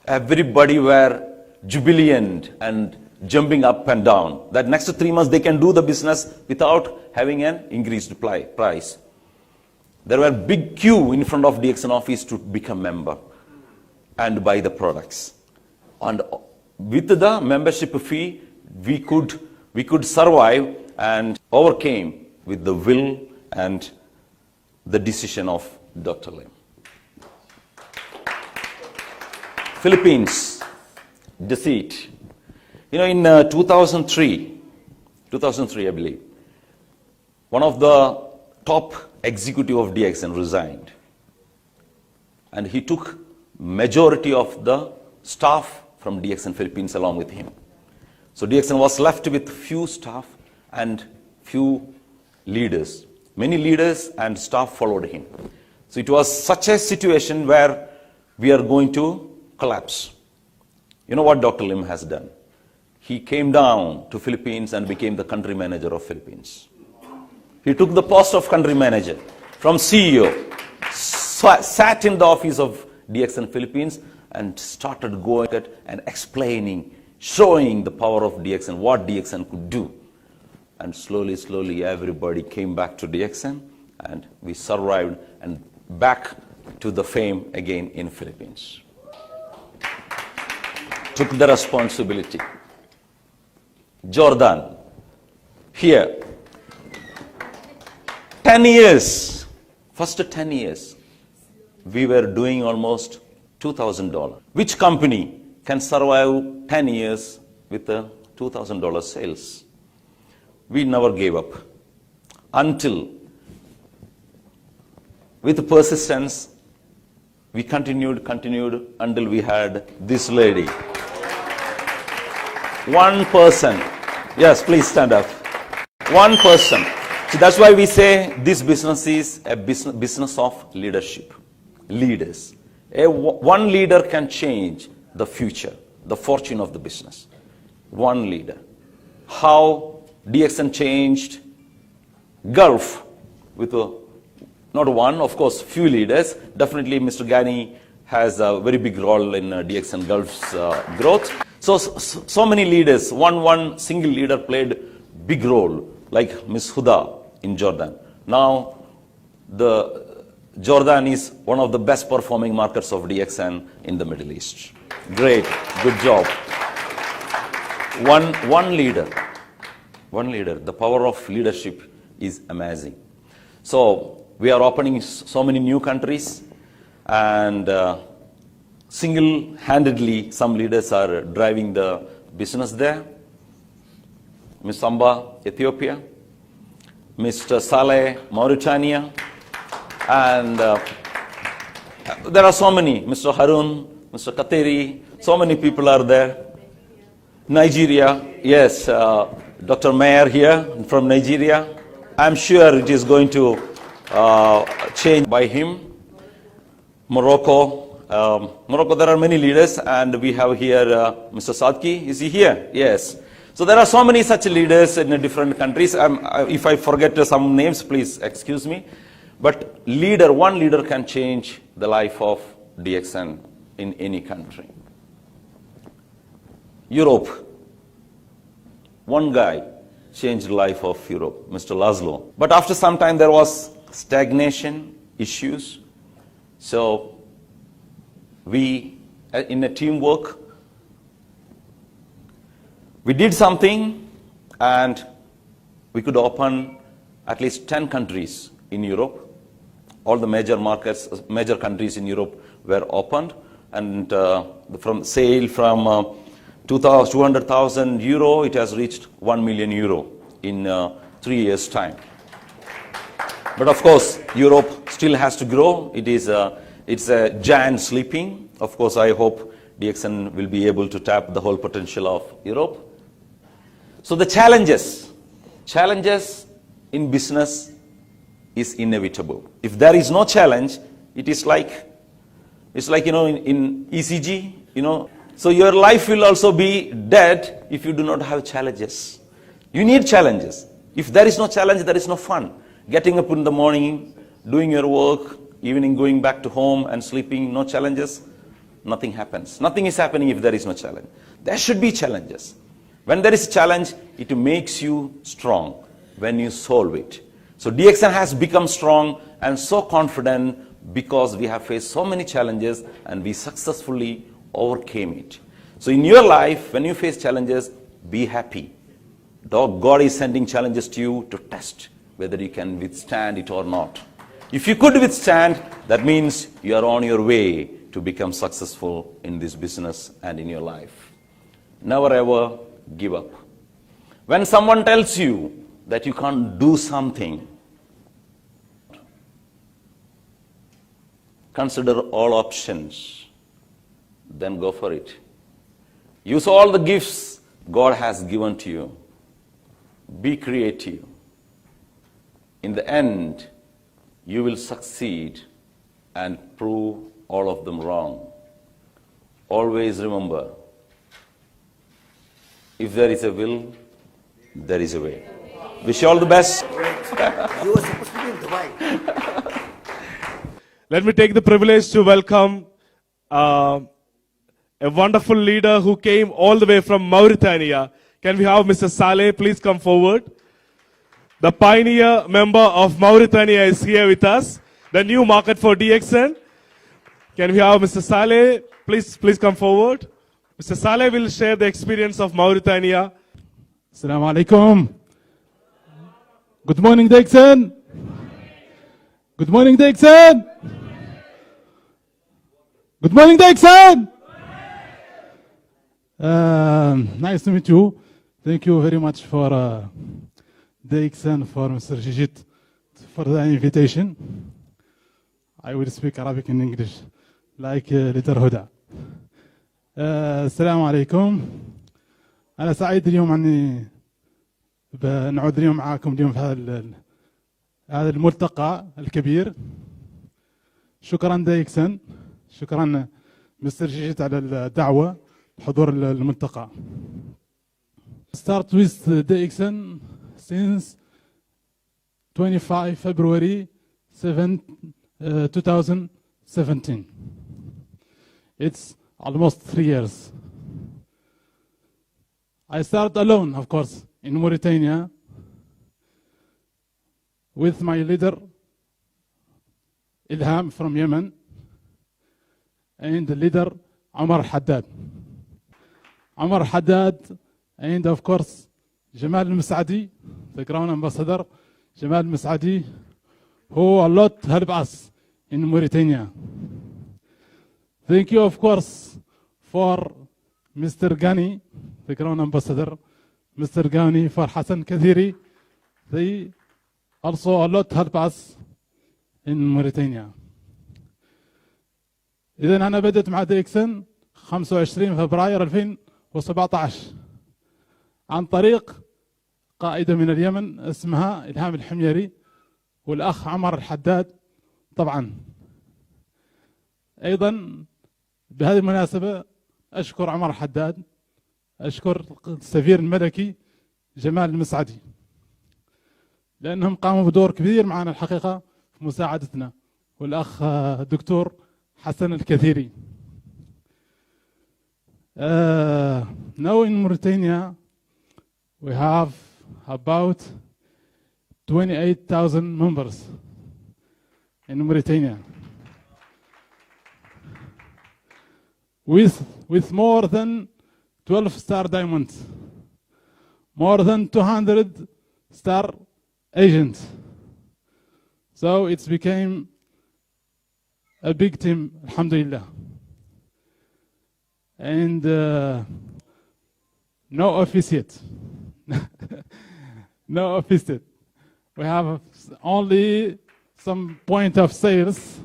Everybody were jubilant and jumping up and down. That next 3 months they can do the business without having an increased price. There were big queue in front of DXN office to become member and buy the products. And with the membership fee, we could survive and overcame with the will and the decision of Dr. Lim. Philippines, deceit. You know, in 2003, I believe, one of the top executive of DXN resigned. And he took majority of the staff from DXN Philippines along with him. So DXN was left with few staff and few leaders. Many leaders and staff followed him. So it was such a situation where we are going to collapse. You know what Dr. Lim has done? He came down to Philippines and became the country manager of Philippines. He took the post of country manager from CEO, sat in the office of DXN Philippines and started going and explaining, showing the power of DXN, what DXN could do. And slowly, everybody came back to DXN and we survived and back to the fame again in Philippines. Took the responsibility. Jordan, here, 10 years, first 10 years, we were doing almost $2,000. Which company can survive 10 years with a $2,000 sales? We never gave up until, with persistence, we continued until we had this lady. One person. Yes, please stand up. One person. So that's why we say this business is a business of leadership. Leaders. One leader can change the future, the fortune of the business. One leader. How DXN changed Gulf with not one, of course, few leaders. Definitely Mr. Ghani has a very big role in DXN Gulf's growth. So many leaders, one single leader played big role, like Ms. Huda in Jordan. Now, Jordan is one of the best performing markets of DXN in the Middle East. Great, good job. One leader. The power of leadership is amazing. So we are opening so many new countries, and single-handedly some leaders are driving the business there. Ms. Samba, Ethiopia, Mr. Saleh, Mauritania, and there are so many, Mr. Harun, Mr. Kateri, so many people are there. Nigeria, yes, Dr. Mayer here from Nigeria. I'm sure it is going to change by him. Morocco, there are many leaders, and we have here Mr. Sadki. Is he here? Yes. So there are so many such leaders in different countries. If I forget some names, please excuse me. But one leader can change the life of DXN in any country. Europe, one guy changed the life of Europe, Mr. Laszlo. But after some time there was stagnation, issues. So we, in a teamwork, we did something, and we could open at least 10 countries in Europe. All the major markets, major countries in Europe were opened, and from 200,000 euro, it has reached 1 million euro in 3 years' time. But of course, Europe still has to grow. It's a giant sleeping. Of course, I hope DXN will be able to tap the whole potential of Europe. So the challenges in business is inevitable. If there is no challenge, it's like in ECG, So your life will also be dead if you do not have challenges. You need challenges. If there is no challenge, there is no fun. Getting up in the morning, doing your work, evening going back to home and sleeping, no challenges, nothing happens. Nothing is happening if there is no challenge. There should be challenges. When there is a challenge, it makes you strong when you solve it. So DXN has become strong and so confident because we have faced so many challenges and we successfully overcame it. So in your life, when you face challenges, be happy. God is sending challenges to you to test whether you can withstand it or not. If you could withstand, that means you are on your way to become successful in this business and in your life. Never ever give up. When someone tells you that you can't do something, consider all options, then go for it. Use all the gifts God has given to you. Be creative. In the end, you will succeed and prove all of them wrong. Always remember, if there is a will, there is a way. Wish you all the best. You were supposed to be in Dubai. Let me take the privilege to welcome a wonderful leader who came all the way from Mauritania. Can we have Mr. Saleh please come forward? The pioneer member of Mauritania is here with us. The new market for DXN. Can we have Mr. Saleh please come forward? Mr. Saleh will share the experience of Mauritania. Assalamu alaikum. Good morning, DXN. Good morning, DXN. Good morning, DXN. Nice to meet you. Thank you very much for DXN, for Mr. Jijit, for the invitation. I will speak Arabic and English, like Leader Huda. السلام عليكم. أنا سعيد اليوم أني بنعود اليوم معاكم اليوم في هذا الملتقى الكبير. شكرا دايكسن، شكرا مستر جيجيت على الدعوة بحضور الملتقى. Start with DXN since 25 February 2017. It's almost 3 years. I started alone, of course, in Mauritania with my leader Ilham from Yemen and the leader Omar Haddad. Omar Haddad and of course Jamal Al-Masadi, the Crown Ambassador, Jamal Al-Masadi, who a lot helped us in Mauritania. Thank you, of course, for Mr. Ghani, the Crown Ambassador, Mr. Gani, for Hassan Kathiri. They also a lot help us in Mauritania. إذن أنا بدأت مع ديكسن 25 فبراير 2017 عن طريق قائدة من اليمن اسمها إلهام الحميري والأخ عمر الحداد طبعا. أيضا بهذه المناسبة أشكر عمر الحداد، أشكر السفير الملكي جمال المسعدي، لأنهم قاموا بدور كبير معنا الحقيقة في مساعدتنا، والأخ دكتور حسن الكثيري. Now in Mauritania we have about 28,000 members in Mauritania, with more than 12-star diamonds, more than 200-star agents. So it's became a big team, alhamdulillah. And no office yet. No office yet. We have only some point of sales.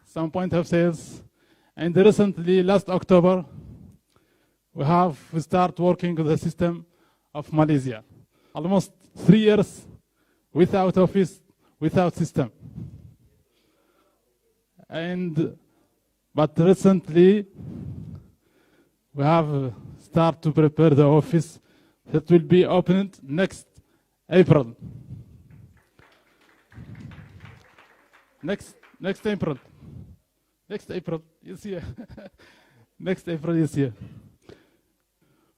Some point of sales. And recently, last October, we start working with the system of Malaysia. Almost 3 years without office, without system. But recently, we have start to prepare the office that will be opened next April. Next April. Next April this year. Next April this year.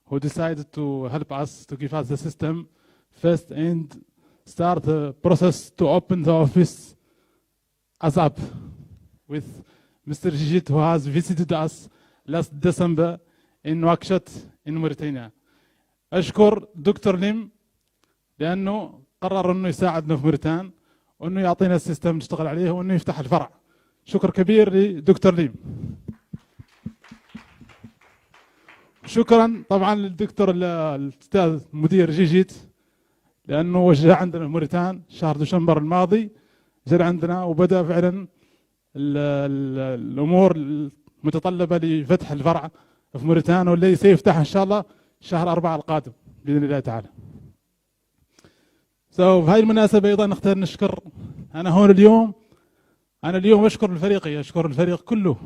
Who decided to help us, to give us the system first and start the process to open the office ASAP with Mr. Jijit, who has visited us last December in Nouakchott in Mauritania. أشكر دكتور ليم لأنه قرر أنه يساعدنا في موريتان وأنه يعطينا السيستم نشتغل عليه وأنه يفتح الفرع. شكر كبير لدكتور ليم. شكرا طبعا للدكتور الأستاذ مدير جيجيت لأنه وجه عندنا في موريتان شهر دشمبر الماضي، جاء عندنا وبدأ فعلا الأمور المتطلبة لفتح الفرع في موريتان، والذي سيفتح إن شاء الله شهر 4 القادم بإذن الله تعالى. بهذه المناسبة أيضا نختار نشكر أنا هون اليوم. أنا اليوم أشكر الفريق، أشكر الفريق كله،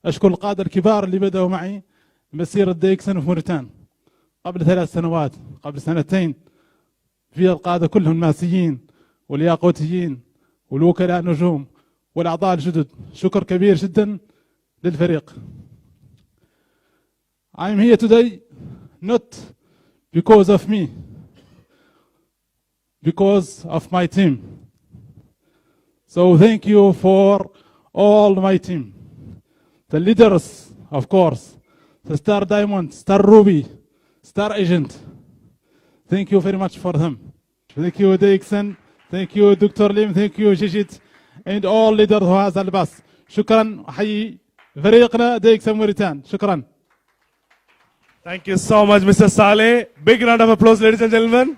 أشكر القادة الكبار اللي بدأوا معي مسيرة ديكسن في موريتان قبل 3 سنوات، قبل 2 في القادة كلهم الماسيين والياقوتيين والوكلاء النجوم والأعضاء الجدد. شكر كبير جدا للفريق. I am here today not because of me, because of my team. So thank you for all my team. The leaders, of course, the Star Diamond, Star Ruby, Star Agent. Thank you very much for them. Thank you, Dixon. Thank you, Dr. Lim. Thank you, Jijit. And all leaders who has helped us. شكرا. أحيي فريقنا ديكسن موريتان. شكرا. Thank you so much, Mr. Saleh. Big round of applause, ladies and gentlemen.